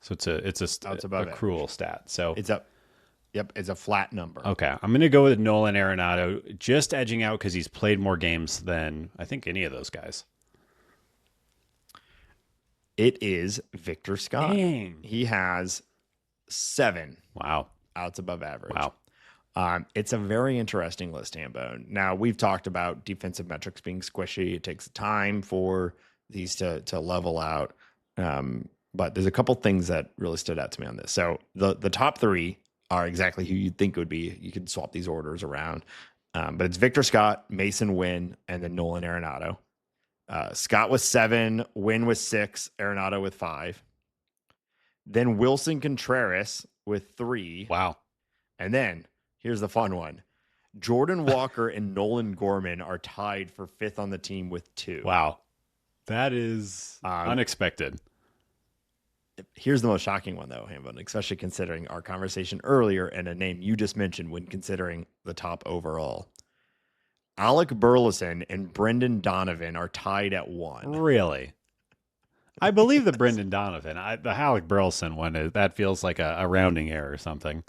So it's a Outs above accrual stat. So it's a flat number. okay, I'm going to go with Nolan Arenado, just edging out because he's played more games than I think any of those guys. It is Victor Scott. Dang. He has 7 Wow. outs above average. Wow. It's a very interesting list, Hambone. Now, we've talked about defensive metrics being squishy. It takes time for these to level out. But there's a couple things that really stood out to me on this. So the top 3 are exactly who you'd think it would be. You could swap these orders around. But it's Victor Scott, Mason Wynn, and then Nolan Arenado. Scott with 7, Wynn with 6, Arenado with 5. Then Wilson Contreras with 3. Wow. And then here's the fun one. Jordan Walker and Nolan Gorman are tied for 5th on the team with 2. Wow. That is unexpected. Here's the most shocking one, though, Hambone, especially considering our conversation earlier and a name you just mentioned when considering the top overall. Alec Burleson and Brendan Donovan are tied at 1. Really? I believe the Brendan Donovan. The Alec Burleson one, that feels like a rounding error or something.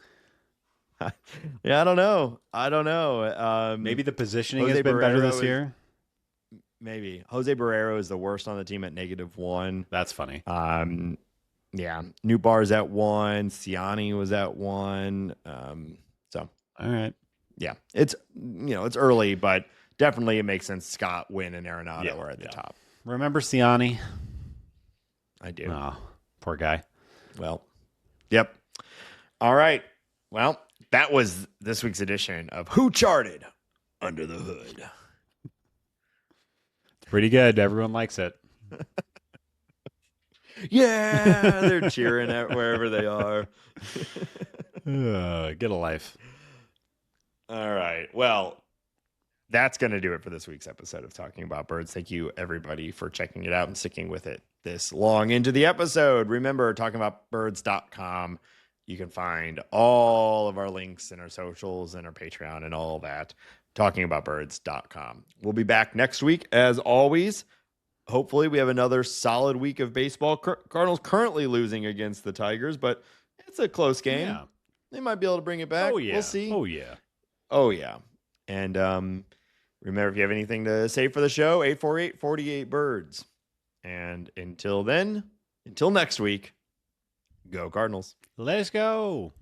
Yeah, I don't know. Maybe the positioning Jose has been better this Barrero year. Maybe. Jose Barrero is the worst on the team at -1. That's funny. Yeah. New Bar's at 1. Ciani was at 1. So, all right. Yeah. It's early, but definitely it makes sense. Scott, Wynn, and Arenado are at the top. Remember Ciani? I do. Oh, poor guy. Well, yep. All right. Well, that was this week's edition of Who Charted Under the Hood. Pretty good. Everyone likes it. Yeah, they're cheering at wherever they are. Get a life. All right. Well, that's going to do it for this week's episode of Talking About Birds. Thank you, everybody, for checking it out and sticking with it this long into the episode. Remember, talkingaboutbirds.com. You can find all of our links and our socials and our Patreon and all that. Talkingaboutbirds.com. We'll be back next week, as always. Hopefully, we have another solid week of baseball. Cardinals currently losing against the Tigers, but it's a close game. Yeah. They might be able to bring it back. Oh, yeah. We'll see. Oh, yeah. Oh, yeah. And remember, if you have anything to say for the show, 848-48-BIRDS. And until then, until next week, go Cardinals. Let's go.